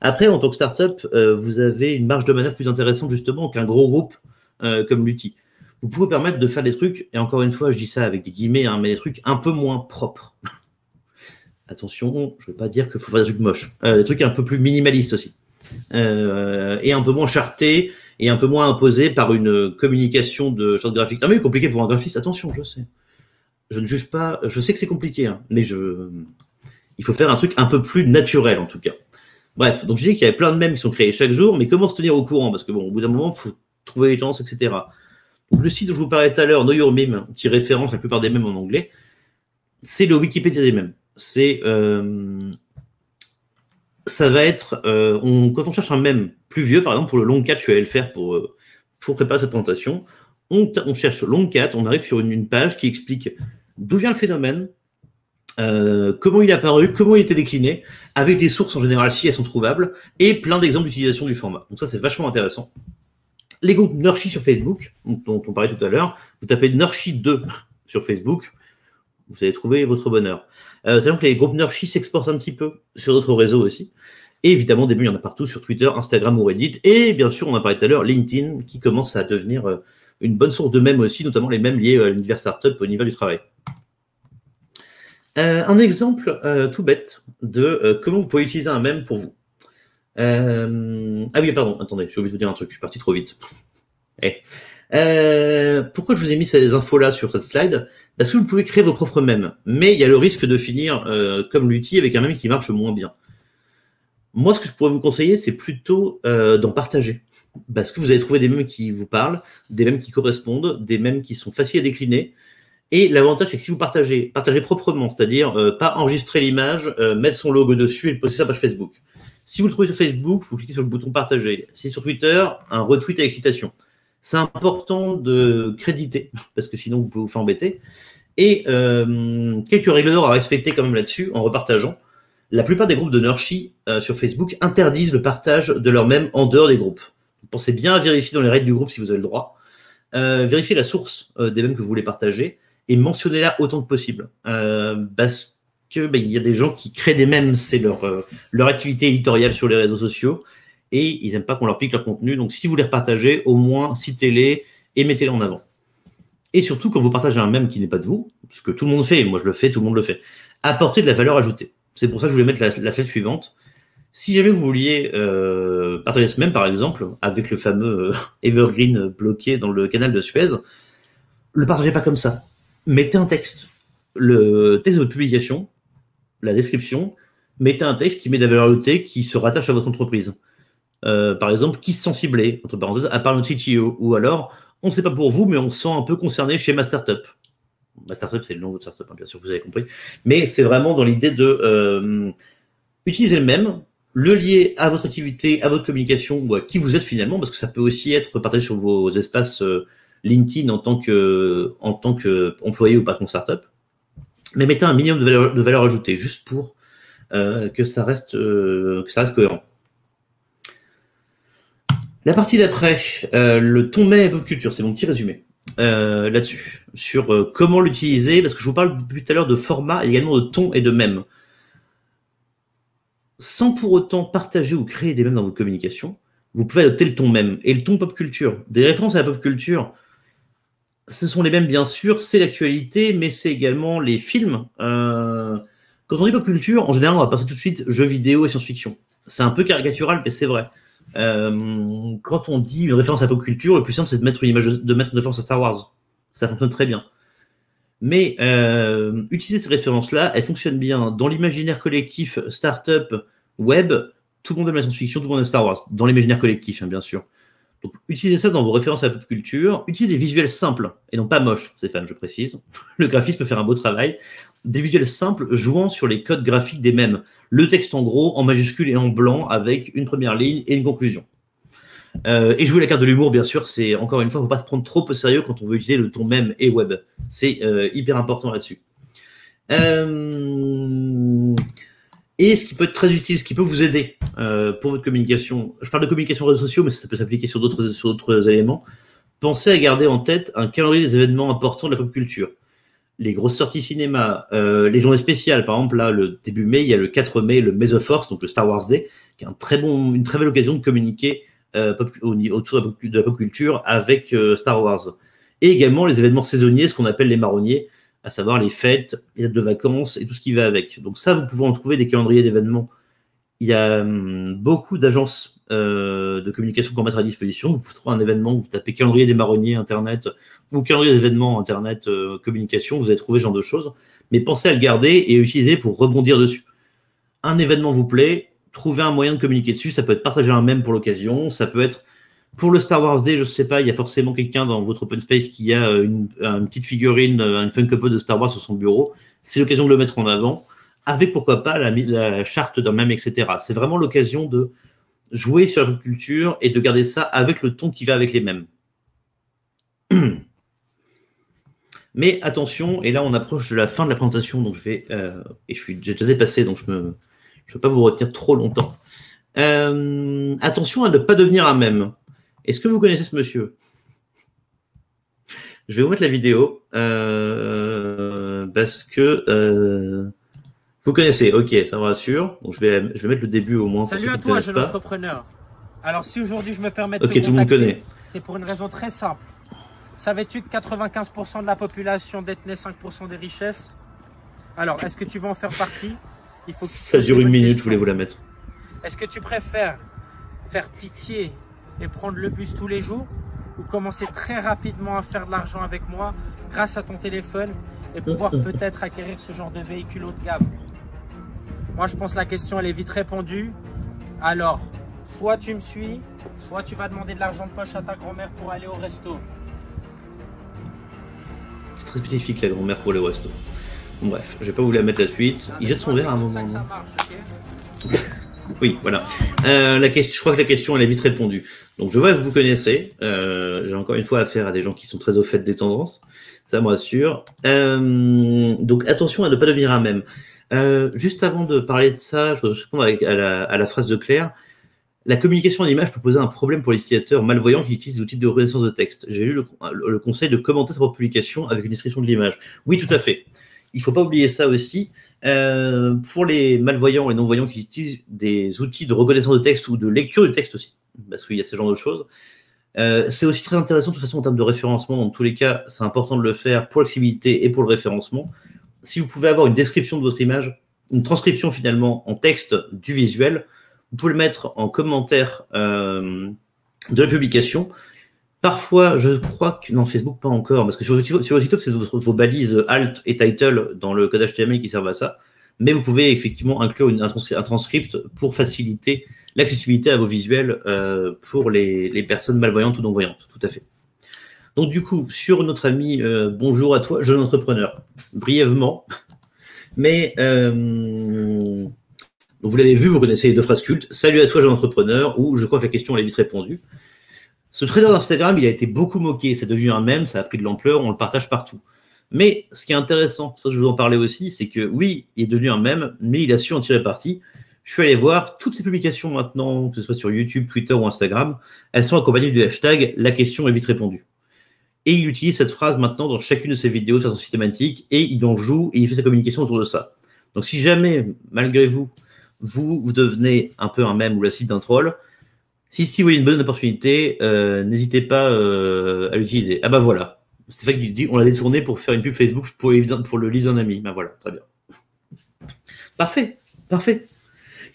Après, en tant que startup, vous avez une marge de manœuvre plus intéressante justement qu'un gros groupe comme Lutti. Vous pouvez permettre de faire des trucs, et encore une fois, je dis ça avec des guillemets, hein, mais des trucs un peu moins propres. Attention, je ne veux pas dire qu'il faut faire des trucs moches. Des trucs un peu plus minimalistes aussi. Et un peu moins chartés, et un peu moins imposés par une communication de charte graphique. Non mais compliqué pour un graphiste, attention, je sais. Je ne juge pas, je sais que c'est compliqué, hein, mais il faut faire un truc un peu plus naturel en tout cas. Bref, donc je dis qu'il y avait plein de mèmes qui sont créés chaque jour, mais comment se tenir au courant? Parce que bon, au bout d'un moment, il faut trouver les tendances, etc. Donc le site dont je vous parlais tout à l'heure, Know Your Meme, qui référence la plupart des mèmes en anglais, c'est le Wikipédia des mèmes. C'est ça va être quand on cherche un mème plus vieux, par exemple pour le long cat, je suis allé le faire pour préparer cette présentation. On cherche long cat, on arrive sur une page qui explique d'où vient le phénomène, comment il est apparu, comment il était décliné, avec des sources en général si elles sont trouvables, et plein d'exemples d'utilisation du format. Donc ça, c'est vachement intéressant. Les groupes Nurshi sur Facebook, dont on parlait tout à l'heure, vous tapez Nurshi 2 sur Facebook, vous allez trouver votre bonheur. C'est-à-dire que les groupes Nurshi s'exportent un petit peu sur d'autres réseaux aussi. Et évidemment, au début, il y en a partout sur Twitter, Instagram ou Reddit. Et bien sûr, on a parlé tout à l'heure, LinkedIn, qui commence à devenir une bonne source de mèmes aussi, notamment les mèmes liés à l'univers startup au niveau du travail. Un exemple tout bête de comment vous pouvez utiliser un mème pour vous. Ah oui, pardon, attendez, j'ai oublié de vous dire un truc, je suis parti trop vite. Pourquoi je vous ai mis ces infos-là sur cette slide? Parce que vous pouvez créer vos propres mèmes, mais il y a le risque de finir comme l'outil avec un mème qui marche moins bien. Moi, ce que je pourrais vous conseiller, c'est plutôt d'en partager. Parce que vous allez trouver des mèmes qui vous parlent, des mèmes qui correspondent, des mèmes qui sont faciles à décliner. Et l'avantage, c'est que si vous partagez proprement, c'est-à-dire pas enregistrer l'image, mettre son logo dessus et le poster sur la page Facebook. Si vous le trouvez sur Facebook, vous cliquez sur le bouton partager. Si c'est sur Twitter, un retweet avec citation. C'est important de créditer, parce que sinon vous pouvez vous faire embêter. Et quelques règles d'or à respecter quand même là-dessus, en repartageant. La plupart des groupes de Nurshi sur Facebook interdisent le partage de leurs mèmes en dehors des groupes. Pensez bien à vérifier dans les règles du groupe si vous avez le droit. Vérifiez la source des mèmes que vous voulez partager et mentionnez-la autant que possible. Parce que il y a des gens qui créent des mèmes, c'est leur activité éditoriale sur les réseaux sociaux. Et ils n'aiment pas qu'on leur pique leur contenu. Donc, si vous les repartagez, au moins, citez-les et mettez-les en avant. Et surtout, quand vous partagez un mème qui n'est pas de vous, parce que tout le monde fait, moi je le fais, tout le monde le fait, apportez de la valeur ajoutée. C'est pour ça que je voulais mettre la slide suivante. Si jamais vous vouliez partager ce mème, par exemple, avec le fameux Evergreen bloqué dans le canal de Suez, le partagez pas comme ça. Mettez un texte. Le texte de votre publication, la description, mettez un texte qui met de la valeur ajoutée qui se rattache à votre entreprise. Par exemple, qui se sent ciblé, entre parenthèses, à part notre CTO, ou alors, on ne sait pas pour vous, mais on se sent un peu concerné chez ma startup. Ma startup, c'est le nom de votre startup, hein, bien sûr, vous avez compris. Mais c'est vraiment dans l'idée de utiliser le même, le lier à votre activité, à votre communication, ou à qui vous êtes finalement, parce que ça peut aussi être partagé sur vos espaces LinkedIn en tant qu'employé ou patron startup. Mais mettez un minimum de valeur ajoutée, juste pour que ça reste cohérent. La partie d'après, le ton mème et pop culture, c'est mon petit résumé là-dessus, sur comment l'utiliser, parce que je vous parle depuis tout à l'heure de format, et également de ton et de mème. Sans pour autant partager ou créer des mèmes dans votre communication, vous pouvez adopter le ton mème. Et le ton pop culture, des références à la pop culture, ce sont les mêmes bien sûr, c'est l'actualité, mais c'est également les films. Quand on dit pop culture, en général, on va passer tout de suite jeux vidéo et science-fiction. C'est un peu caricatural, mais c'est vrai. Quand on dit une référence à pop culture, le plus simple c'est de mettre une référence à Star Wars. Ça fonctionne très bien. Mais utiliser ces références-là, elles fonctionnent bien dans l'imaginaire collectif startup web. Tout le monde aime la science-fiction, tout le monde aime Star Wars, dans l'imaginaire collectif, hein, bien sûr. Donc utilisez ça dans vos références à la pop culture. Utilisez des visuels simples et non pas moches, Stéphane, je précise. Le graphisme peut faire un beau travail. Des visuels simples jouant sur les codes graphiques des mèmes. Le texte en gros, en majuscule et en blanc, avec une première ligne et une conclusion. Et jouer la carte de l'humour, bien sûr, c'est encore une fois, il ne faut pas se prendre trop au sérieux quand on veut utiliser le ton mème et web. C'est hyper important là-dessus. Et ce qui peut être très utile, ce qui peut vous aider pour votre communication. Je parle de communication réseaux sociaux, mais ça peut s'appliquer sur d'autres éléments. Pensez à garder en tête un calendrier des événements importants de la pop culture. Les grosses sorties cinéma, les journées spéciales, par exemple, là, le début mai, il y a le 4 mai, le May the Force, donc le Star Wars Day, qui est une très belle occasion de communiquer autour de la pop culture avec Star Wars. Et également les événements saisonniers, ce qu'on appelle les marronniers, à savoir les fêtes, les dates de vacances et tout ce qui va avec. Donc ça, vous pouvez en trouver des calendriers d'événements. Il y a beaucoup d'agences de communication qu'on mettra à disposition. Vous pouvez trouver un événement, vous tapez calendrier des marronniers Internet, ou calendrier des événements Internet communication, vous allez trouver ce genre de choses. Mais pensez à le garder et à utiliser pour rebondir dessus. Un événement vous plaît, trouvez un moyen de communiquer dessus. Ça peut être partager un mème pour l'occasion, ça peut être pour le Star Wars Day, je sais pas, il y a forcément quelqu'un dans votre open space qui a une petite figurine, une Funko Pop de Star Wars sur son bureau. C'est l'occasion de le mettre en avant, avec pourquoi pas la charte d'un mème, etc. C'est vraiment l'occasion de jouer sur la pop culture et de garder ça avec le ton qui va avec les mèmes. Mais attention, et là on approche de la fin de la présentation, donc j'ai déjà dépassé, donc je ne vais pas vous retenir trop longtemps. Attention à ne pas devenir un mème. Est-ce que vous connaissez ce monsieur? Je vais vous mettre la vidéo parce que vous connaissez. Ok, ça me rassure. Donc je vais mettre le début au moins. Salut à toi, jeune entrepreneur. Alors si aujourd'hui je me permets de te contacter, c'est pour une raison très simple. Savais-tu que 95% de la population détenait 5% des richesses? Alors, est-ce que tu veux en faire partie? Il faut que Ça dure une minute, je voulais vous la mettre. Est-ce que tu préfères faire pitié et prendre le bus tous les jours ou commencer très rapidement à faire de l'argent avec moi grâce à ton téléphone et pouvoir peut-être acquérir ce genre de véhicule haut de gamme? Moi, je pense que la question, elle est vite répondue. Alors, soit tu me suis, soit tu vas demander de l'argent de poche à ta grand-mère pour aller au resto. C'est très spécifique la grand-mère pour les restos. Bon, bref, je vais pas vous la mettre la suite. Il jette son verre à un moment. Ça marche, ok? Oui, voilà. Je crois que la question, elle est vite répondue. Donc, je vois que vous connaissez. J'ai encore une fois affaire à des gens qui sont très au fait des tendances. Ça me rassure. Donc, attention à ne pas devenir un mème. Juste avant de parler de ça, je voudrais répondre à la phrase de Claire. La communication en image peut poser un problème pour les utilisateurs malvoyants qui utilisent des outils de reconnaissance de texte. J'ai eu le conseil de commenter sa propre publication avec une description de l'image. Oui, tout à fait. Il ne faut pas oublier ça aussi. Pour les malvoyants et non-voyants qui utilisent des outils de reconnaissance de texte ou de lecture du texte aussi, parce qu'il y a ce genre de choses, c'est aussi très intéressant de toute façon en termes de référencement. Dans tous les cas, c'est important de le faire pour l'accessibilité et pour le référencement. Si vous pouvez avoir une description de votre image, une transcription finalement en texte du visuel, vous pouvez le mettre en commentaire de la publication. Parfois, je crois que non, Facebook pas encore, parce que sur YouTube, c'est vos balises alt et title dans le code HTML qui servent à ça. Mais vous pouvez effectivement inclure un transcript pour faciliter l'accessibilité à vos visuels pour les personnes malvoyantes ou non-voyantes. Tout à fait. Donc du coup, sur notre ami bonjour à toi, jeune entrepreneur, brièvement, mais vous l'avez vu, vous connaissez les deux phrases cultes. Salut à toi, jeune entrepreneur, ou je crois que la question elle est vite répondue. Ce trailer d'Instagram, il a été beaucoup moqué, c'est devenu un mème, ça a pris de l'ampleur, on le partage partout. Mais ce qui est intéressant, ça je vous en parlais aussi, c'est que oui, il est devenu un mème, mais il a su en tirer parti. Je suis allé voir toutes ces publications maintenant, que ce soit sur YouTube, Twitter ou Instagram, elles sont accompagnées du hashtag « La question est vite répondue ». Et il utilise cette phrase maintenant dans chacune de ses vidéos de façon systématique, et il en joue, et il fait sa communication autour de ça. Donc si jamais, malgré vous devenez un peu un mème ou la cible d'un troll, si vous voyez une bonne opportunité, n'hésitez pas à l'utiliser. Ah bah voilà, Stéphane qui dit on l'a détourné pour faire une pub Facebook pour le livre d'un ami. Ben voilà, très bien. Parfait.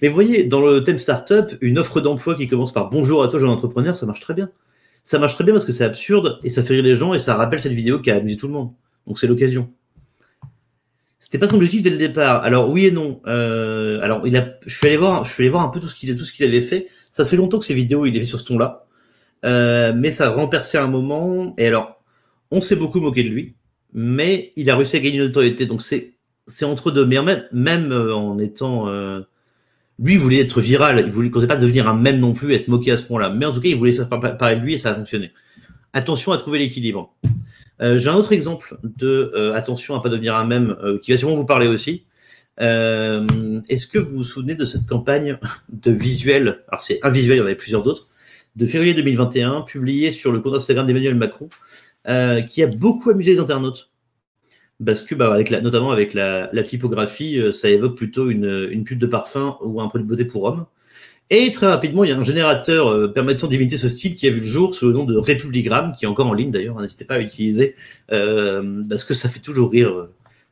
Mais vous voyez, dans le thème startup, une offre d'emploi qui commence par bonjour à toi, jeune entrepreneur, ça marche très bien. Ça marche très bien parce que c'est absurde et ça fait rire les gens et ça rappelle cette vidéo qui a amusé tout le monde. Donc c'est l'occasion. C'était pas son objectif dès le départ. Alors oui et non. Alors je suis allé voir un peu tout ce qu'il avait fait. Ça fait longtemps que ces vidéos il est fait sur ce ton-là, mais ça a rempercé un moment. Et alors, on s'est beaucoup moqué de lui, mais il a réussi à gagner une notoriété. Donc c'est entre deux. Mais même en étant, lui il voulait être viral. Il voulait pas devenir un mème non plus, être moqué à ce point-là. Mais en tout cas, il voulait faire parler de lui et ça a fonctionné. Attention à trouver l'équilibre. J'ai un autre exemple de attention à pas devenir un mème qui va sûrement vous parler aussi. Est-ce que vous vous souvenez de cette campagne de visuel, alors c'est un visuel, il y en avait plusieurs d'autres, de février 2021, publié sur le compte Instagram d'Emmanuel Macron, qui a beaucoup amusé les internautes. Parce que, notamment avec la typographie, ça évoque plutôt une pub de parfum ou un produit de beauté pour hommes. Et très rapidement, il y a un générateur permettant d'imiter ce style qui a vu le jour sous le nom de Republigram, qui est encore en ligne d'ailleurs, n'hésitez pas à l'utiliser, parce que ça fait toujours rire,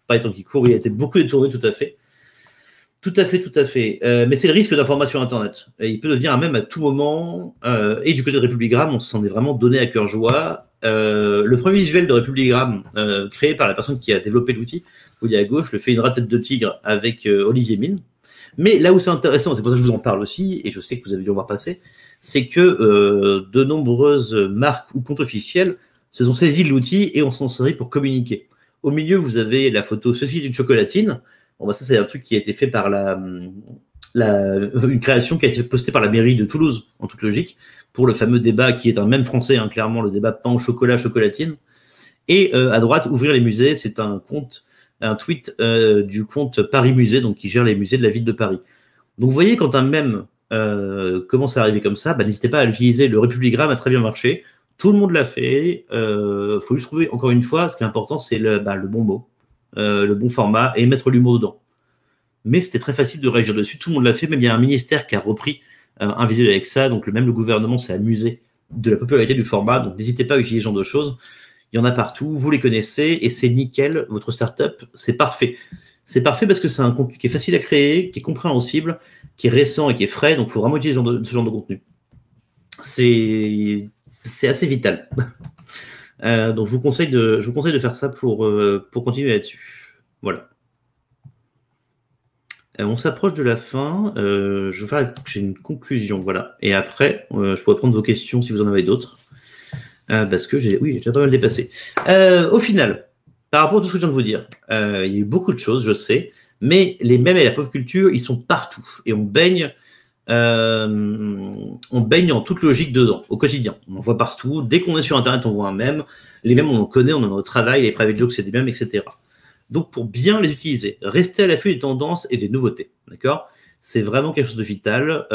pas étant qui court, il a été beaucoup détourné, tout à fait. Tout à fait. Mais c'est le risque d'information Internet. Et il peut devenir un mème à tout moment, et du côté de Republigram, on s'en est vraiment donné à cœur joie. Le premier visuel de Republigram, créé par la personne qui a développé l'outil, vous voyez à gauche, le fait une tête de tigre avec Olivier Mine. Mais là où c'est intéressant, c'est pour ça que je vous en parle aussi, et je sais que vous avez dû en voir passer, c'est que de nombreuses marques ou comptes officiels se sont saisis de l'outil et on s'en servi pour communiquer. Au milieu, vous avez la photo « Ceci est une chocolatine ». Bon, ça, c'est un truc qui a été fait par une création qui a été postée par la mairie de Toulouse, en toute logique, pour le fameux débat qui est un mème français, clairement, le débat pain au chocolat, chocolatine. Et à droite, ouvrir les musées, c'est un tweet du compte Paris Musée, donc qui gère les musées de la ville de Paris. Donc vous voyez, quand un mème commence à arriver comme ça, n'hésitez pas à l'utiliser. Le Republigram a très bien marché. Tout le monde l'a fait. Faut juste trouver, encore une fois, ce qui est important, c'est le bon mot, le bon format et mettre l'humour dedans. Mais c'était très facile de réagir dessus. Tout le monde l'a fait. Même il y a un ministère qui a repris un visuel avec ça. Donc le gouvernement s'est amusé de la popularité du format. Donc n'hésitez pas à utiliser ce genre de choses. Il y en a partout, vous les connaissez et c'est nickel. Votre startup, c'est parfait. c'est parfait parce que c'est un contenu qui est facile à créer, qui est compréhensible, qui est récent et qui est frais. Donc, il faut vraiment utiliser ce genre de contenu. C'est assez vital. Donc, je vous conseille de faire ça pour continuer là-dessus. Voilà. On s'approche de la fin. J'ai une conclusion, voilà. Et après, je pourrais prendre vos questions si vous en avez d'autres. Parce que j'ai déjà pas mal dépassé. Au final, par rapport à tout ce que je viens de vous dire, il y a eu beaucoup de choses, je sais, mais les mèmes et la pop culture, ils sont partout. Et on baigne en toute logique dedans, au quotidien. On en voit partout. Dès qu'on est sur Internet, on voit un mème. Les mèmes, on en connaît, on en a au travail. Les private jokes, c'est des mèmes, etc. Donc, pour bien les utiliser, restez à l'affût des tendances et des nouveautés. D'accord? C'est vraiment quelque chose de vital.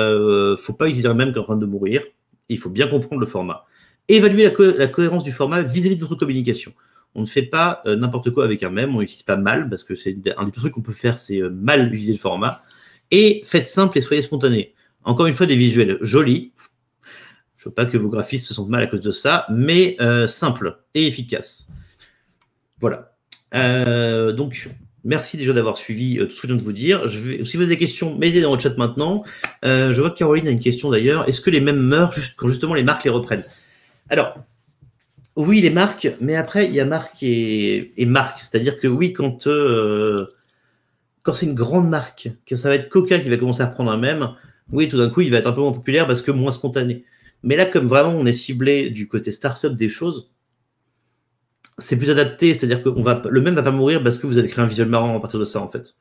Faut pas utiliser un mème qui est en train de mourir. Il faut bien comprendre le format. Évaluer la cohérence du format vis-à-vis de votre communication. On ne fait pas n'importe quoi avec un mème, on n'utilise pas mal, parce que c'est un des trucs qu'on peut faire, c'est mal utiliser le format. Et faites simple et soyez spontané. Encore une fois, des visuels jolis. Je ne veux pas que vos graphistes se sentent mal à cause de ça, mais simple et efficace. Voilà. Donc, merci déjà d'avoir suivi tout ce que je viens de vous dire. Si vous avez des questions, mettez dans le chat maintenant. Je vois que Caroline a une question d'ailleurs. Est-ce que les mèmes meurent quand justement les marques les reprennent? Alors, oui, les marques, mais après, il y a marque et marque. C'est-à-dire que oui, quand c'est une grande marque, que ça va être Coca qui va commencer à reprendre un mème, oui, tout d'un coup, il va être un peu moins populaire parce que moins spontané. Mais là, comme vraiment on est ciblé du côté start-up des choses, c'est plus adapté. C'est-à-dire que le mème va pas mourir parce que vous avez créé un visuel marrant à partir de ça, en fait.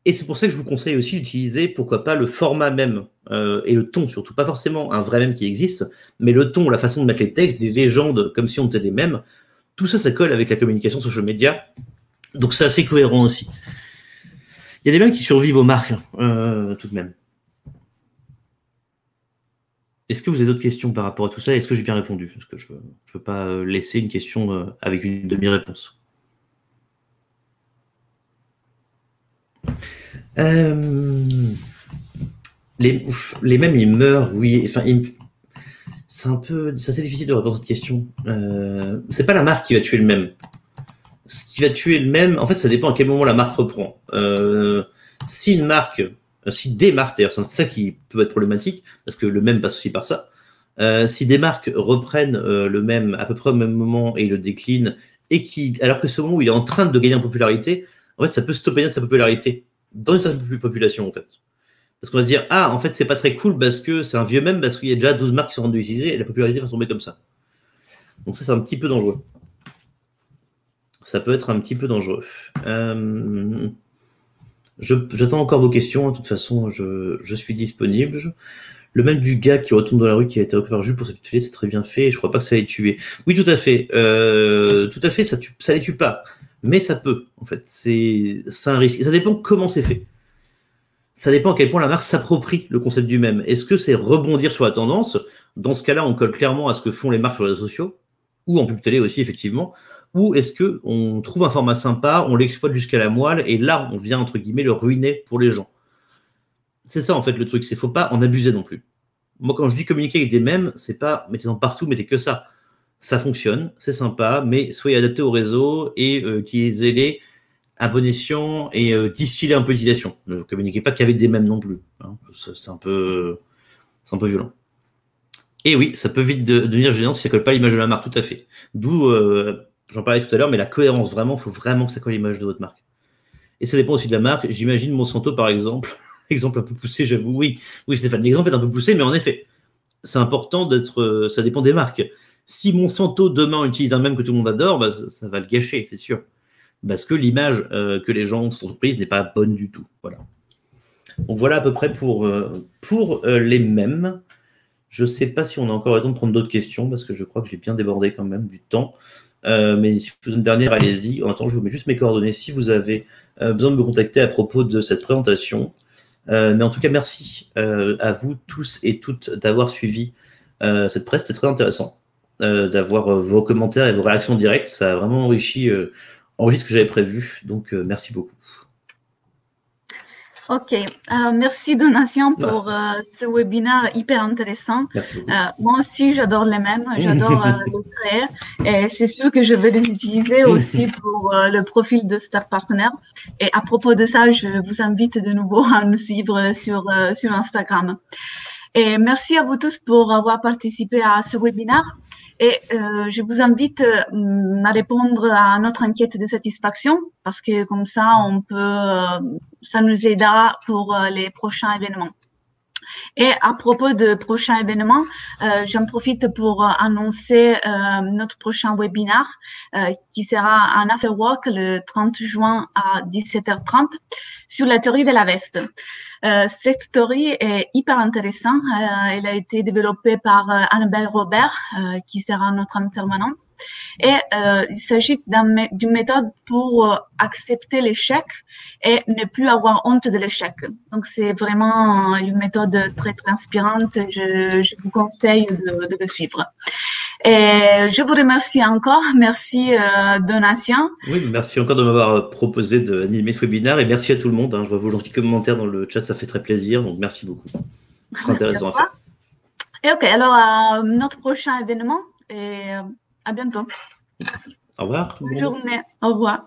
Et c'est pour ça que je vous conseille aussi d'utiliser, pourquoi pas, le format même et le ton, surtout. Pas forcément un vrai mème qui existe, mais le ton, la façon de mettre les textes, des légendes, comme si on faisait des mèmes. Tout ça, ça colle avec la communication social media. Donc, c'est assez cohérent aussi. Il y a des mèmes qui survivent aux marques, tout de même. Est-ce que vous avez d'autres questions par rapport à tout ça? Est-ce que j'ai bien répondu? Parce que je veux pas laisser une question avec une demi-réponse. Les mèmes, ils meurent, oui. Enfin, c'est assez difficile de répondre à cette question. C'est pas la marque qui va tuer le mème. Ce qui va tuer le mème, en fait, ça dépend à quel moment la marque reprend. Si des marques, d'ailleurs, c'est ça qui peut être problématique, parce que le mème passe aussi par ça. Si des marques reprennent le mème à peu près au même moment et le déclinent, alors que c'est au moment où il est en train de gagner en popularité, en fait, ça peut stopper sa popularité dans une certaine population, en fait. Parce qu'on va se dire, en fait, c'est pas très cool parce que c'est un vieux mème, parce qu'il y a déjà 12 marques qui sont rendues utilisées et la popularité va tomber comme ça. Donc ça, c'est un petit peu dangereux. Ça peut être un petit peu dangereux. J'attends encore vos questions. De toute façon, je suis disponible. Le même du gars qui retourne dans la rue, qui a été repéré par Jules pour s'habituer, c'est très bien fait. Et je crois pas que ça les tuer. Oui, tout à fait. Ça les tue pas. Mais ça peut, en fait. C'est un risque. Et ça dépend comment c'est fait. Ça dépend à quel point la marque s'approprie le concept du mème. Est-ce que c'est rebondir sur la tendance? Dans ce cas-là, on colle clairement à ce que font les marques sur les réseaux sociaux, ou en pub télé aussi, effectivement. Ou est-ce qu'on trouve un format sympa, on l'exploite jusqu'à la moelle, et là, on vient, entre guillemets, le ruiner pour les gens. C'est ça, en fait, le truc. C'est faut pas en abuser non plus. Moi, quand je dis communiquer avec des mèmes, c'est pas mettez-en partout, mettez que ça. Ça fonctionne, c'est sympa, mais soyez adaptés au réseau et utilisez-les à bon escient et distillez un peu l'utilisation. Ne communiquez pas qu'avec des mèmes non plus. Hein. C'est un peu violent. Et oui, ça peut vite devenir gênant si ça colle pas à l'image de la marque, tout à fait. D'où, j'en parlais tout à l'heure, mais la cohérence, vraiment, il faut vraiment que ça colle à l'image de votre marque. Et ça dépend aussi de la marque. J'imagine Monsanto, par exemple, exemple un peu poussé, j'avoue. Oui, Stéphane, l'exemple est un peu poussé, mais en effet, c'est important d'être. Ça dépend des marques. Si Monsanto demain utilise un mème que tout le monde adore, bah, ça va le gâcher, c'est sûr. Parce que l'image que les gens ont de son entreprise n'est pas bonne du tout. Voilà. Donc voilà à peu près pour les mèmes. Je ne sais pas si on a encore le temps de prendre d'autres questions, parce que je crois que j'ai bien débordé quand même du temps. Mais si vous avez une dernière, allez-y. En attendant, je vous mets juste mes coordonnées si vous avez besoin de me contacter à propos de cette présentation. Mais en tout cas, merci à vous tous et toutes d'avoir suivi cette presse. C'était très intéressant d'avoir vos commentaires et vos réactions directes. Ça a vraiment enrichi ce que j'avais prévu. Donc, merci beaucoup. Ok, merci Donatien pour ce webinaire hyper intéressant. Merci beaucoup. Moi aussi, j'adore les mêmes, j'adore les créer et c'est sûr que je vais les utiliser aussi pour le profil de Star Partner. Et à propos de ça, je vous invite de nouveau à nous suivre sur Instagram. Et merci à vous tous pour avoir participé à ce webinaire. Et je vous invite à répondre à notre enquête de satisfaction parce que comme ça, ça nous aidera pour les prochains événements. Et à propos de prochains événements, j'en profite pour annoncer notre prochain webinaire qui sera un afterwork le 30 juin à 17h30 sur la théorie de la veste. Cette théorie est hyper intéressante. Elle a été développée par Annabelle Robert, qui sera notre intervenante. Et il s'agit d'une méthode pour accepter l'échec et ne plus avoir honte de l'échec. Donc, c'est vraiment une méthode très, très inspirante. Je vous conseille de le suivre. Et je vous remercie encore. Merci Donatien. Oui, merci encore de m'avoir proposé d'animer ce webinaire et merci à tout le monde. Je vois vos gentils commentaires dans le chat, ça fait très plaisir. Donc merci beaucoup. C'est intéressant à faire. Et ok, alors à notre prochain événement et à bientôt. Au revoir. Bonne journée. Au revoir.